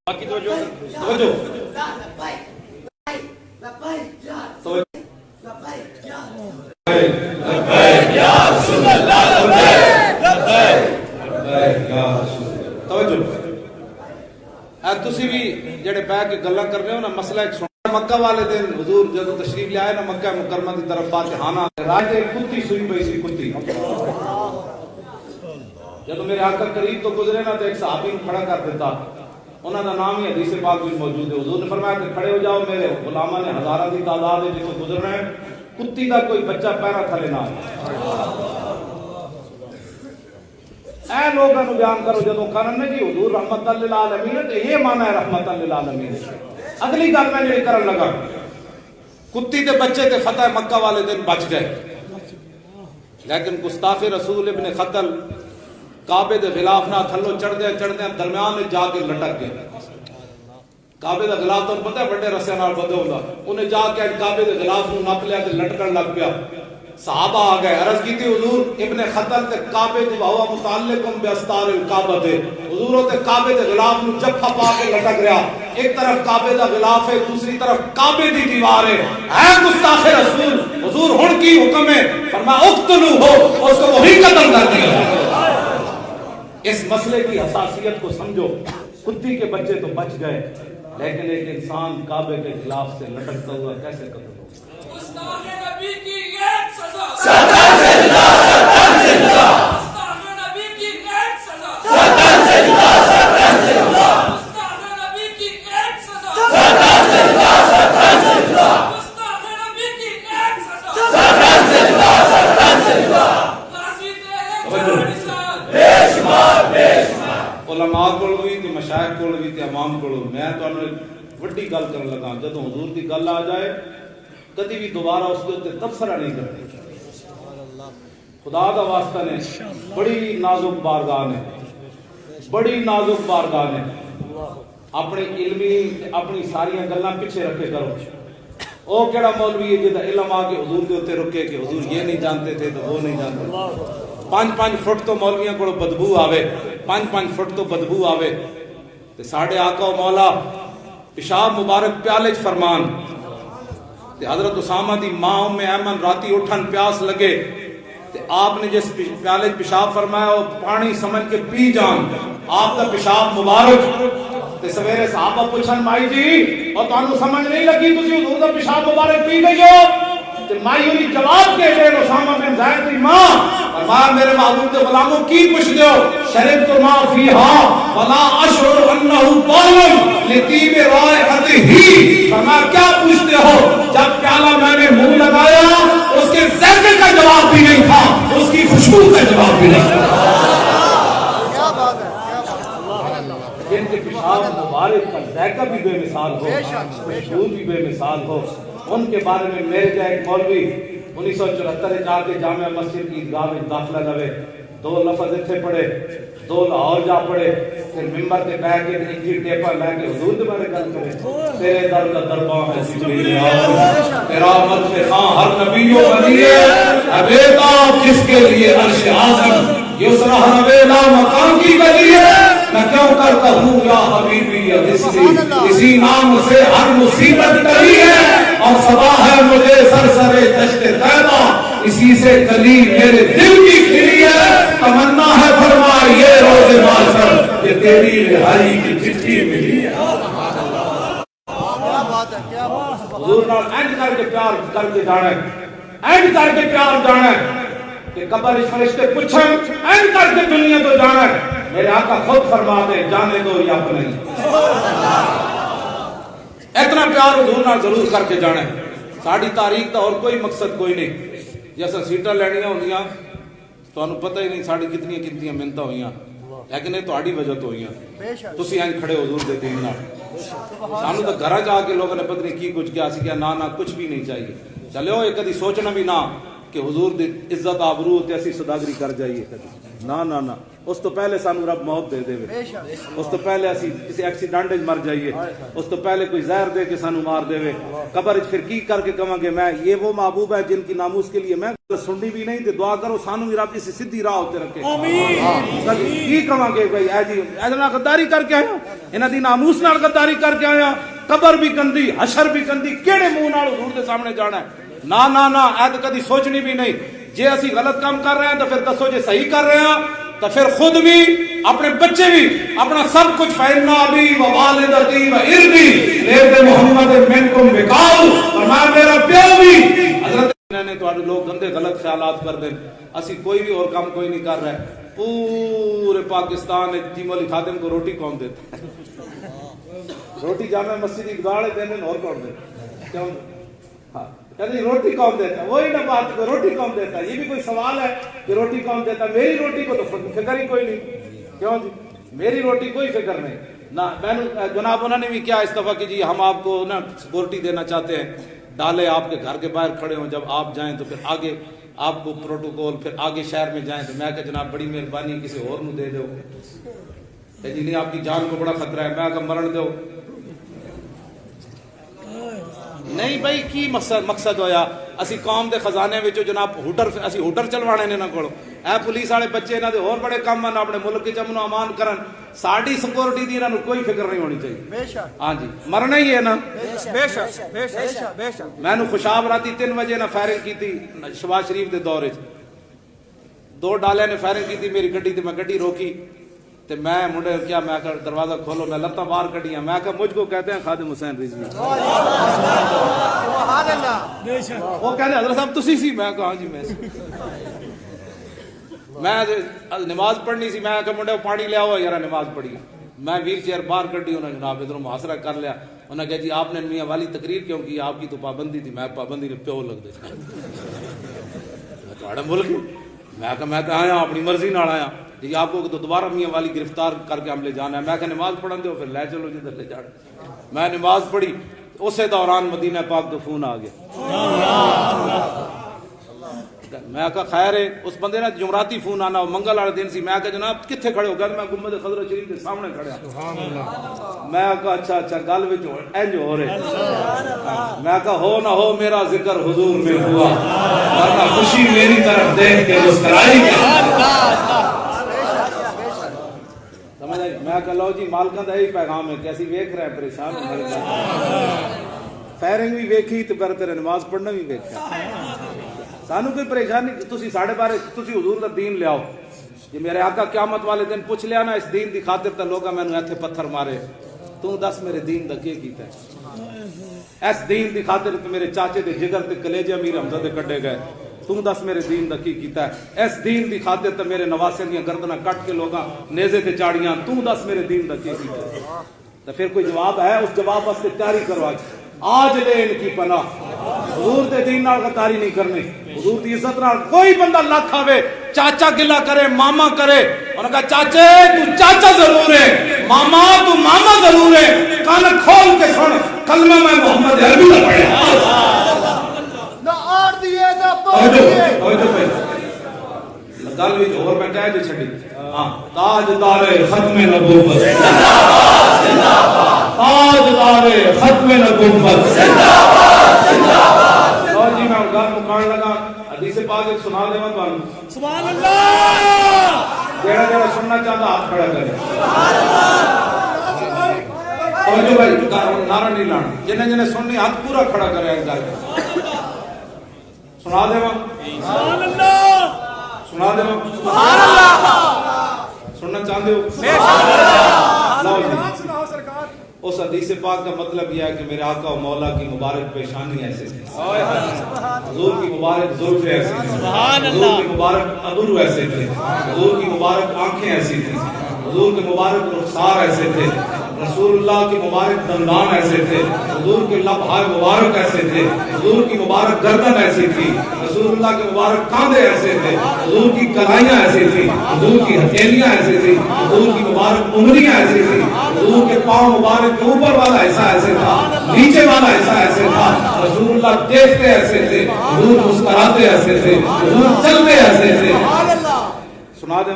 باقی توجہ تسی بھی جڑے بیٹھ کے گلاں کر رہے ہو نا مسئلہ ایک سننا مکہ والے دن حضور جب تشریف لے آئے نا مکہ مکرمہ کی طرف فاتحانہ راجے کتی سوئی پئی سی کتی جب میرے آقا قریب تو گزرے نا تو ایک صحابی کھڑا کر دیتا انہوں کا نام ہی حدیث پاک میں موجود ہے. حضور نے فرمایا کہ کھڑے ہو جاؤ, میرے غلاماں نے ہزاراں کی تعداد ہے جتوں گزرنا ہے, کتی کا کوئی بچہ پیرا تھلے نہ آئے. اے لوگوں کو بیان کرو جدوں کرن نے جی حضور رحمت للعالمین ہے, تو یہ معنی ہے رحمت للعالمین. اگلی گل میں یہ کرن لگا, کتی کے بچے تے فتح مکہ والے دن بچ گئے, لیکن گستاخ رسول ابن خطل کعبے دے غلاف نہ تھلو چڑھدے درمیان میں جا کے لٹک گئے. کعبے دا غلاف تو پتہ ہے بڑے رسے نال بدھے ہوندا, انہیں جا کے کعبے دے غلاف نو نپ لیا تے لٹکن لگ پیا. صحابہ آ گئے, عرض کی تھی حضور ابن خطل تے کعبے دی ہوا متعلقم باستار الکعبہ دے, حضور تے کعبے دے غلاف نو جفا پا کے لٹک رہا, ایک طرف کعبے دا غلاف ہے, دوسری طرف کعبے دی دیوار ہے. اے گستاخ رسول, حضور ہن کی حکم ہے؟ فرمایا اقتلوا ہو, اس کو وہی قتل کر دیا. اس مسئلے کی حساسیت کو سمجھو. کتی کے بچے تو بچ گئے, لیکن ایک انسان کعبے کے خلاف سے لٹکتا ہوا کیسے قتل ہو؟ گستاخ نبی کی ایک سزا, سطر زندہ, سطر زندہ, گستاخ نبی کی ایک سزا, سطر زندہ, سطر زندہ, گستاخ نبی کی ایک سزا, سطر زندہ, سطر زندہ, گستاخ نبی کی ایک سزا, سطر زندہ, سطر زندہ. غازی تیرے جان نثار, بے شمار, بے شمار. علماء کول بھی تے مشائخ کول بھی تے امام کول. میں تانوں وڈی گل کرن لگا, جدوں حضور دی گل آ جائے کدی بھی دوبارہ اس کے اوپر تبصرہ نہیں کرتے. خدا دا واسطہ نے بڑی نازک بارگاہ نے, بڑی نازک بارگاہ نے, اپنی علمی اپنی ساری گلاں پیچھے رکھے کرو. او کیڑا مولوی ہے جدا علم آ کے حضور کے اوپر رکے کہ حضور یہ نہیں جانتے تھے تو وہ نہیں جانتے. 5-5 فٹ تو مولویاں کو بدبو آوے, 5-5 فٹ تو بدبو آوے. تے ساڈے آقا و مولا پیشاب مبارک پیالے چ فرمان, تے حضرت اسامہ دی ماں ام ایمن راتی اٹھن پیاس لگے, تے آپ نے جس پیالے پیشاب فرمایا وہ پانی سمجھ کے پی جان, آپ کا پیشاب مبارک. تے سویرے صحابہ پوچھن مائی جی اور تانوں سمجھ نہیں لگی تسی حضور دا پیشاب مبارک پی گئی ہو؟ تے مائی ہوئی جواب کے دے اسامہ بن زید دی ماں, فرمایا میرے محبوب دے غلاموں کی پوچھ دیو, شربت ما فیھا ولا اشعر انہ بال لطیب رائحتہ. فرمایا کیا پوچھتے ہو؟ جب پیالہ میں نے منہ لگایا اس کے ذائقے کا جواب بھی نہیں تھا, اس کی خوشبو کا جواب بھی نہیں تھا. جن کے پیشاب مبارک کا ذائقہ بھی بے مثال ہو, خوشبو بھی بے مثال ہو, ان کے بارے میں میرے جا ایک مولوی 1974 جا کے جامعہ مسجد کی عیدگاہ میں داخلہ لوے, 2 لفظ اتنے پڑھے, 2 لاہور جا پڑھے, پھر ممبر کے بیٹھ کے ایک جی ٹیپر لے کے حضور کے بارے گل کرے. تیرے در کا درباں ہے جبریل آؤ, تیرا مدح خواں ہر نبی و ولی ہے, اے بیٹا کس کے لیے عرش اعظم یسرا نویلا مقام کی گلی ہے. میں کیوں کرتا ہوں یا حبیبی یا وصلی, اسی نام سے ہر مصیبت ٹلی ہے, اور صدا ہے مجھے سرسرے دشت طیبہ, اسی سے کلی میرے دل کی کھلی ہے. تمنا ہے فرمائے یہ روز معاشر کہ تیری رہائی کی چٹھی ملی ہے. حضور نال اینڈ کر کے پیار کر کے جانا ہے, اینڈ کر کے پیار جانا ہے کہ قبر اس فرشتے پوچھیں, اینڈ کر کے دنیا تو جانا ہے. میرے آقا خود فرما دے جانے دو یا اپنے, اتنا پیار حضور نال ضرور کر کے جانا ہے. ساڑی تاریخ دا اور کوئی مقصد کوئی نہیں. جیسا سیٹاں لینیاں ہوندیاں تانوں پتہ ہی نہیں ساڑی کتنی منتاں ہوئیاں, لیکن یہ تہاڈی وجہ تو ہوئیاں. تسی اینج کھڑے حضور دے دین نال. سانوں تو گھر جا کے لوگوں نے پتہ نہیں کی کچھ کیا سی کہ نا کچھ بھی نہیں چاہیے. چلو یہ کدی سوچنا بھی نہ کہ حضور دی عزت آبرو تے اسی صداگری کر جائیے کدی نا. اس تو پہلے سانو رب موت دے دے, اس تو پہلے اسی کسی ایکسیڈنٹ مر جائیے, اس تو پہلے کوئی زہر دے کے سانو مار دے. قبر پھر کی کر کے کہاں گے میں یہ وہ محبوب ہے جن کی ناموس کے لیے میں سننی بھی نہیں, تے دعا کرو سانو بھی رب اسی سیدھی راہ تے رکھے. کی کہاں گے بھائی اے جی اتنا غداری کر کے آیا, انہاں دی ناموس نال غداری کر کے آیا, قبر بھی گندی حشر بھی گندی, کیڑے منہ نال حضور دے سامنے جانا ہے؟ نا ایت کدی سوچنی بھی نہیں. جے اسی غلط کام کر رہے ہیں تو پھر دسو, جے صحیح کر رہے ہیں تو پھر خود بھی اپنے بچے بھی اپنا سب کچھ فَإِنَّ أَبِي وَوَالِدَتِي وَإِرْضِي لِابْنِ مُحَمَّدٍ مِنْكُمْ وِقَاءٌ, فرمایا میرا پیو بھی. حضرت نے تو لوگ گندے غلط خیالات کر دیں, اسی کوئی بھی اور کام کوئی نہیں کر رہے. پورے پاکستان میں جیم علی خادم کو روٹی کون دیتا ہے؟ روٹی جامع مسجد اقدار دینے اور کون دیتا؟ کیوں؟ ہاں کہتے ہیں روٹی کون دیتا ہے؟ وہی نہ بات کو روٹی کون دیتا ہے؟ یہ بھی کوئی سوال ہے کہ روٹی کون دیتا ہے؟ میری روٹی کو تو فکر ہی کوئی نہیں. کیوں جی؟ میری روٹی کوئی فکر نہیں نہ. میں جناب انہوں نے بھی کیا اس دفعہ کہ جی ہم آپ کو نا سیکورٹی دینا چاہتے ہیں, ڈالے آپ کے گھر کے باہر کھڑے ہوں, جب آپ جائیں تو پھر آگے آپ کو پروٹوکول, پھر آگے شہر میں جائیں تو میں کہ جناب بڑی مہربانی کسی اور نو دے دو. جی نہیں آپ کی جان کو بڑا خطرہ ہے, میں کہ مرن دو. نہیں بھائی کی مقصد ہویا اسی قوم دے خزانے وچوں جناب اسی ہوٹر چلوانے نے نہ کولو. اے پولیس والے بچے انہاں دے اور بڑے کام ہیں اپنے ملک کے امن و امان کرن, ساڈی سیکورٹی دی انہاں نوں کوئی فکر نہیں ہونی چاہیے. ہاں جی مرنا ہی ہے نا. بے شک میں نو خوشاب راتی 3 بجے نہ فائرنگ کیتی شباز شریف دے دور وچ, 2 ڈالے نے فائرنگ کیتی میری گڈی تے, میں گڈی روکی تے میں منڈے کیا میں کہ دروازہ کھولو, میں لتاں باہر کڈیاں, میں کہ مجھ کو کہتے ہیں خادم حسین رضوی. وہ کہتے حضرت صاحب تسی سی, میں کہا جی میں نماز پڑھنی سی, میں کہ منڈے پانی لے آؤ یار نماز پڑھی. میں ویل چیئر باہر کڈی, انہوں نے جناب ادھر محاصرہ کر لیا. انہوں نے کہا جی آپ نے میاں والی تقریر کیوں کی, آپ کی تو پابندی تھی. میں پابندی نے پیو لگ دے تھوڑا ملک, میں کہ آیا اپنی مرضی نال آیا جی, آپ کو تو دوبارہ میاں والی گرفتار کر کے ہم لے جانا ہے. میں کہ نماز پڑھن دو, پھر لے چلو جدھر لے جانا. میں نماز پڑھی, اسی دوران مدینہ پاک تو فون آ گیا. میں کہا خیر ہے, اس بندے نے جمعراتی فون آنا, منگل والے دن سی. میں کہا جناب کتنے کھڑے ہو گئے؟ میں گنبد خضرہ شریف کے سامنے کھڑا. میں کہا اچھا گل وچ انج ہو رہے. میں کہا ہو نہ ہو میرا ذکر حضور میں ہوا, ورنہ خوشی میری طرف دیکھ کے مسکرائی. سمجھ آئی؟ میں کہا لو جی مالکاں دا یہی پیغام ہے کہ اسی ویکھ رہے ہیں پریشان. فائرنگ بھی ویکھی تو پر تیرے نماز پڑھنا بھی ویکھیا. سانو کوئی پریشانی, تسی ساڑھے بارے تسی حضور دا دین لے آؤ. یہ میرے آقا قیامت والے دن پوچھ لیا نا اس دین دی خاطر تے لوگا میں نے ایتھے پتھر مارے, تو دس میرے دین دا کی کیتا ہے؟ اس دین دی خاطر تے میرے چاچے دے جگر تے کلیجے امیر حمزہ دے کڈے گئے, تو دس میرے دین دا کی کیتا ہے؟ اس دین دی خاطر تے میرے نواسے دیاں گردناں کٹ کے لوگاں نیزے تے چاڑیاں, تو دس میرے دین دا کی کیتا ہے؟ تو پھر کوئی جواب ہے, اس جواب واسطے تیاری کرو. آج لے ان کی پناہ, حضور دے دین نال غداری نہیں کرنی, حضور دی عزت نال کوئی بندہ لکھ آوے, چاچا گلا کرے, ماما کرے, انہوں نے کہا چاچے تو چاچا ضرور ہے, ماما تو ماما ضرور ہے, کان کھول کے سن کلمہ میں محمد عربی نہ پڑھے. نہ آڑ دیے نہ پاڑ دیے. گل وچ اور میں کہہ دے چھڈی. ہاں تاجدار ختم نبوت زندہ باد, تاجدار ختم نبوت زندہ باد, زندہ باد. لو جی میں گل مکان لگا, حدیث پاک ایک سنا دیواں تانوں. سبحان اللہ. جڑا جڑا سننا چاہتا ہاتھ کھڑا کرے. سبحان اللہ. اور جو بھائی نعرہ نہیں لانا, جنہیں جنہیں سننی ہاتھ پورا کھڑا کرے. سنا دیواں. سبحان اللہ. سنا دیواں. سبحان اللہ. سننا چاہتے ہو؟ لو جی اس حدیث پاک کا مطلب یہ ہے کہ میرے آقا و مولا کی مبارک پیشانی ایسے تھی, حضور کی مبارک زلف ایسی تھی, حضور کی مبارک ابرو ایسے تھے, حضور کی مبارک آنکھیں ایسی تھی, حضور کے مبارک رخسار ایسے تھے, رسول اللہ کے مبارک دندان ایسے تھے, حضور کے لبہائے مبارک ایسے تھے, حضور کی مبارک گردن ایسی تھی, رسول اللہ کے مبارک کاندھے ایسے تھے, حضور کی کلائیاں ایسی تھی, حضور کی ہتھیلیاں ایسی تھی, حضور کی مبارک انگلیاں ایسی تھی, حضور کے پاؤں مبارک کے اوپر والا حصہ ایسے تھا, نیچے والا حصہ ایسے تھا. رسول اللہ دیکھتے ایسے تھے, حضور مسکراتے ایسے تھے, حضور چلتے ایسے تھے. سنا دیں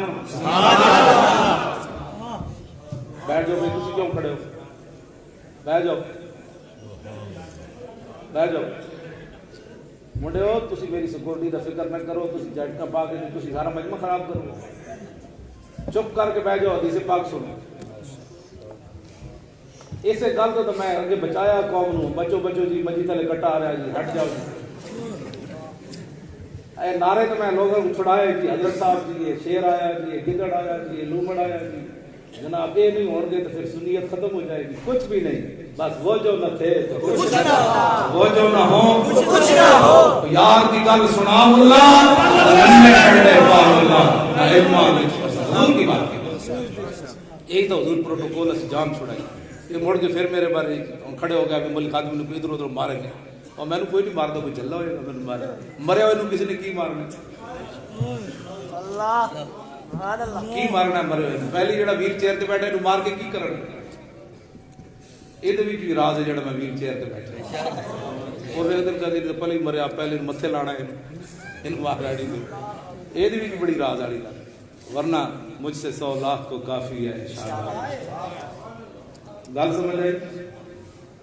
بیٹھ جاؤ. تسی کیوں کھڑے ہو؟ بیٹھ جاؤ, بیٹھ جاؤ. منڈے ہو تسی میری سیکورٹی دا فکر نہ کرو, تسی جھٹکا پا کے تسی سارا مجمع خراب کرو. چپ کر کے بیٹھ جاؤ, حدیث پاک سنو. اسے گل تو میں اگے بچایا قوم نو, بچو بچو جی مجھے تھلے کٹا آ رہا ہے جی, ہٹ جاؤ جی. اے نعرے تو میں لوگوں کو چھڑائے کہ حضرت صاحب جی یہ شیر آیا جی, یہ گدڑ آیا جی, یہ لومڑ آیا جی. جناب یہ نہیں ہوں گے تو پھر سنیت ختم ہو جائے گی. کچھ بھی نہیں, بس وہ جو نہ تھے تو کچھ نہ ہو, وہ جو نہ ہو کچھ نہ ہو. یار کی گل سنا اللہ, ننے کھڑے پا اللہ, نہ علماں وچ حضور کی بات کی ایک تو حضور پروٹوکول سے جان چھڑائی یہ مڑ کے پھر میرے بارے کھڑے ہو گیا کہ ملک آدمی کو ادھر ادھر ماریں گے اور میں نے کوئی نہیں مارتا کوئی چلا ہوئے گا میں نے مرے ہوئے کسی نے کی مارنا کی مارنا مرے ہوئے پہلی جڑا ویل چیئر تے بیٹھے مار کے کی کرنا یہ بھی راز ہے جڑا میں ویل چیئر تے بیٹھا اور ایک دن کہتے پہلے مریا پہلے متھے لانا ہے ان مار راڑی دے یہ بھی بڑی راز والی گل ورنہ مجھ سے 100 لاکھ کو کافی ہے گل سمجھ آئی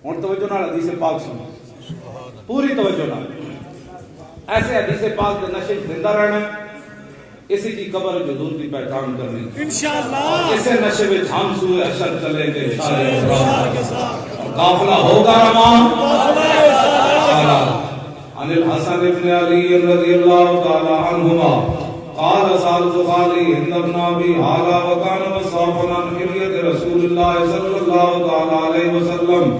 ہوں توجہ نال حدیث پاک سنو پوری توجہ نال ایسے حدیث پاک کے نشے زندہ رہنا اسی کی قبر حضور کی پہچان کرنی انشاءاللہ اسے نشے میں ہم سوئے حشر چلیں گے قافلہ ہوگا روان عن الحسن بن علی رضی اللہ تعالی عنہما قال سالت خالی ہند بن ابی حالا وکان وصافنا حلیت رسول اللہ صلی اللہ تعالی علیہ وسلم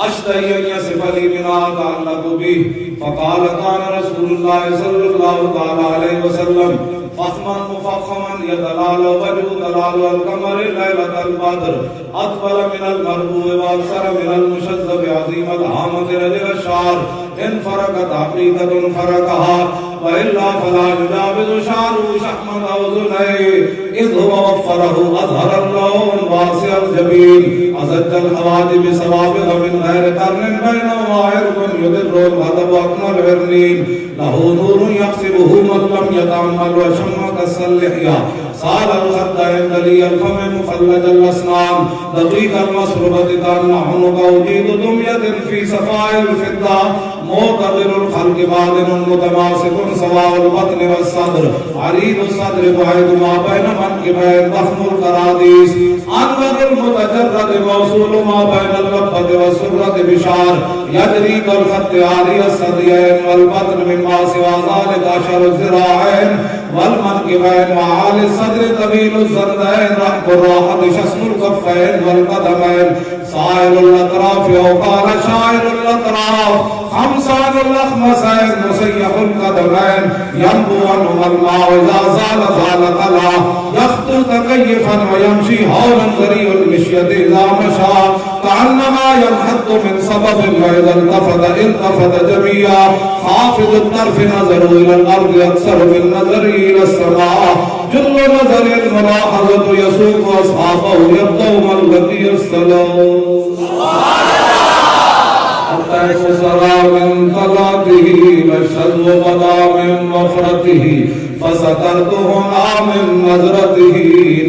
اشتہی ان یصف لی بنا تعلق بھی فقال کان رسول اللہ صلی اللہ تعالی علیہ وسلم فخما مفخما يدلال وجه دلال القمر ليلة البدر أطول من المربوع وأكثر من المشذب عظيم الهامة رجل الشعر إن فرقت عقيدة فرقها وإلا فلا يجاوز شعره شحما أو ذنيه إذ هو وفره أظهر اللون واسع الجبين أزج الحواجب سوابق من غير قرن بينهما عرق يدر الغضب أكمل العرنين له نور يقصبه من لم يتعمل وشم كالسلحية صال الخدين دلي الفم مفلج الأسنان دقيق المسربة كان عنق وجيد دمية في صفاء الفضة معتبر الخلق باطن متماسك سواء البطن والصدر عريض الصدر بعيد ما بين منكبين ضخم القراديس أنور المتجرد موصول ما بين اللبة والسرة بشار يجري كالخط عالي الصديين والبطن مما سوى ذلك أشهر الذراعين والمنكبين وعالي الصدر طويل الزردين رحب الراحة شسم الكفين والقدمين سائر الأطراف أو قال شاعر الأطراف خمسان الأخمسين مسيح القدمين ينبو عنهما الماء إذا زال قلعه يخطو تكيفا ويمشي هولا ذريع المشية إذا مشى كأنما ينحط من سبب وإذا التفت جميعا خافض الطرف نظر إلى الأرض أكثر من نظر إلى السماء جل نظر الملاحظة يسوق أصحابه يبدو الذي السلام الطيف سرى من طلاته والشذو بدا من مفرته فسترته من نظرته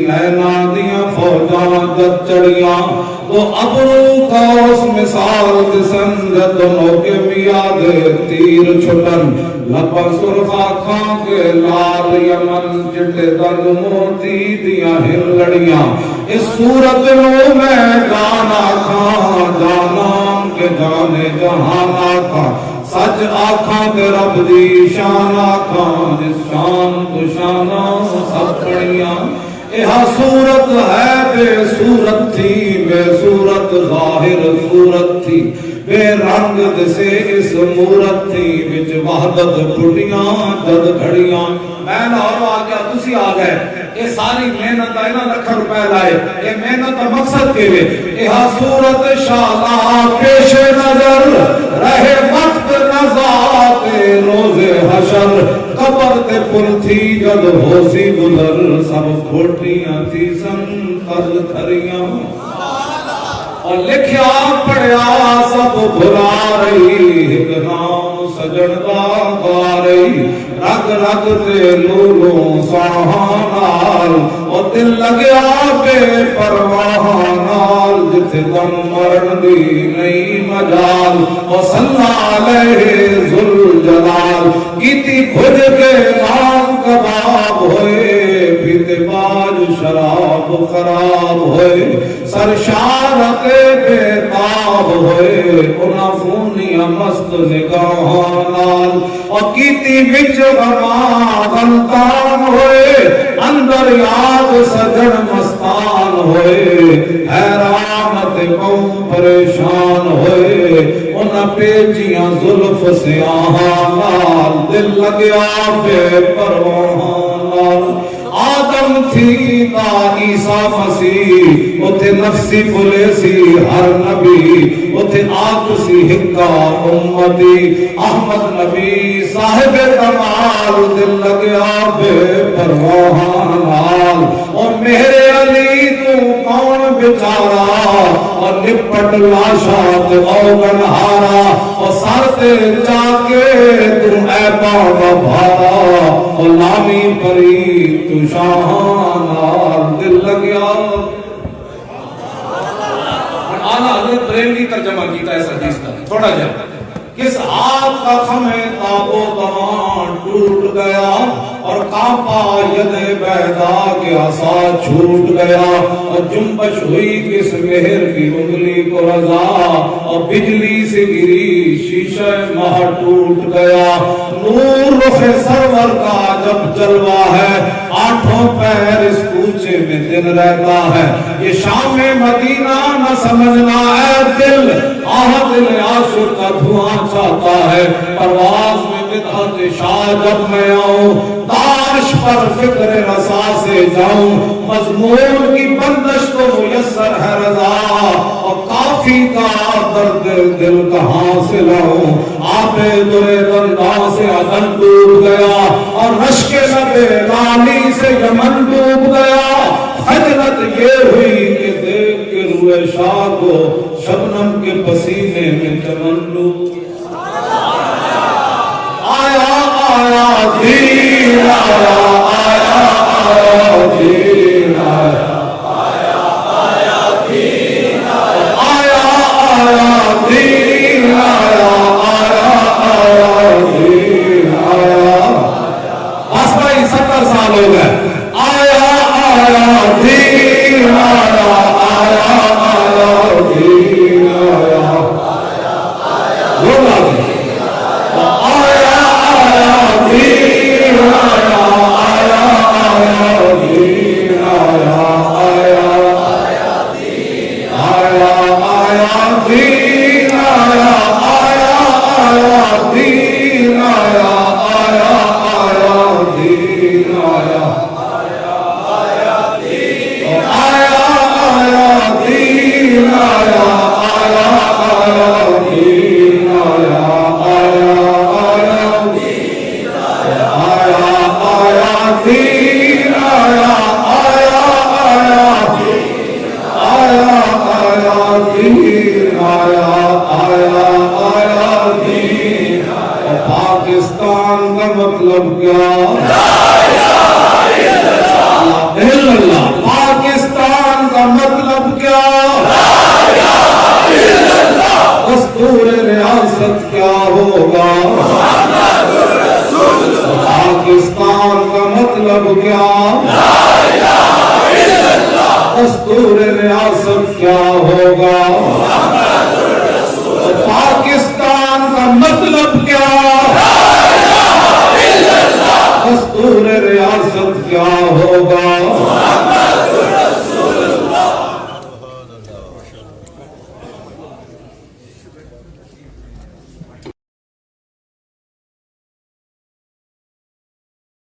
نینا دیا فوجاں جد چڑیاں تو ابرو کا اس مثال جسن جد موقع میاد تیر چھٹن لپن سرخا کھان کے لال یمن جٹے درد موتی دیا ہن لڑیاں اس صورت نو میں جانا کھان جانان کے جانے جہانا کھان سچ آکھاں تے رب دی شان آکھاں جس شان تو شانہ سب پڑیاں یہاں صورت ہے بے صورت تھی بے صورت ظاہر صورت تھی بے رنگ دسے اس مورت تھی بچ وحدت پھٹیاں جد گھڑیاں میں لاہور آ گیا تسی آ گئے یہ ساری محنت ہے نا لکھ روپے لائے یہ محنت کا مقصد کے لئے یہاں صورت شالا پیش نظر رہے وقت نزات روز حشر قبر تے پل تھی جد ہوسی گزر سب کھوٹیاں تھی سن قرض کھریاں اور لکھیا پڑیا سب بھلا رہی ایک نام سجن دا گا رہی رگ رگ تے لولوں ساہانال اور دل لگیا بے پرواہانال جتھے دم مرن دی نئی مجال اور صلی علیہ ذوالجلال کیتی کھج کے نام کباب ہوئے پیتے باج شراب خراب ہوئے سرشارت بے تاب ہوئے انہاں فونیاں مست نگاہانال اور کیتی بچ غما غلطان ہوئے اندر یاد سجن مستان ہوئے حیرانت قوم پریشان ہوئے انہاں پیچیاں زلف سیاہانال دل لگیا بے پرواہانال آدم قوم تھی تا عیسیٰ مسیح اتھے نفسی بھلے سی ہر نبی اتھے آگ سی ہکا امتی احمد نبی صاحب کمال دل لگیا بے پرواہان نال اور میرے علی تو کون بچارا اور نپٹ لاشات اوگن ہارا اور سارتے جا کے تم اے باغ بھارا اور لامی پری تو شاہان دل لگیا. آنا حضرت بریلوی ترجمہ کیتا ہے اس حدیث کا تھوڑا جا. کس ہاتھ کا خمے تابو تمام ٹوٹ گیا اور کانپا ید بیدا کے عصا چھوٹ گیا اور جنبش ہوئی کس مہر کی انگلی کو رضا اور بجلی سے گری شیشہ ماہ ٹوٹ گیا. نور رخ سرور کا جب جلوہ ہے آٹھوں پیر اس کوچے میں دن رہتا ہے. یہ شام مدینہ نہ سمجھنا اے دل آہ دل عاشق کا دھواں چاہتا ہے. پرواز میں بدعت شاہ جب میں آؤں داعش پر فکر رسا سے جاؤں مضمون کی بندش تو میسر ہے رضا اور کافی کا درد دل کہاں سے لاؤں. آپ درے دنداں سے عدن ڈوب گیا اور رشک لب لالی سے یمن ڈوب گیا. خجلت یہ ہوئی کہ دیکھ کے روئے شاہ کو شبنم کے پسینے میں چمن ڈوب آیا آیا دین آیا آیا آیا دین آیا آیا دین آیا آیا دین آیا آیا دین آیا. بس بھائی 70 سال ہو گئے. آیا آیا دین آیا آیا آیا دین آیا لوگ آگے پاکستان کا مطلب کیا؟ پاکستان کا مطلب کیا؟ دستور ریاست کیا ہوگا؟ پاکستان کا مطلب کیا؟ دستور ریاست کیا ہوگا؟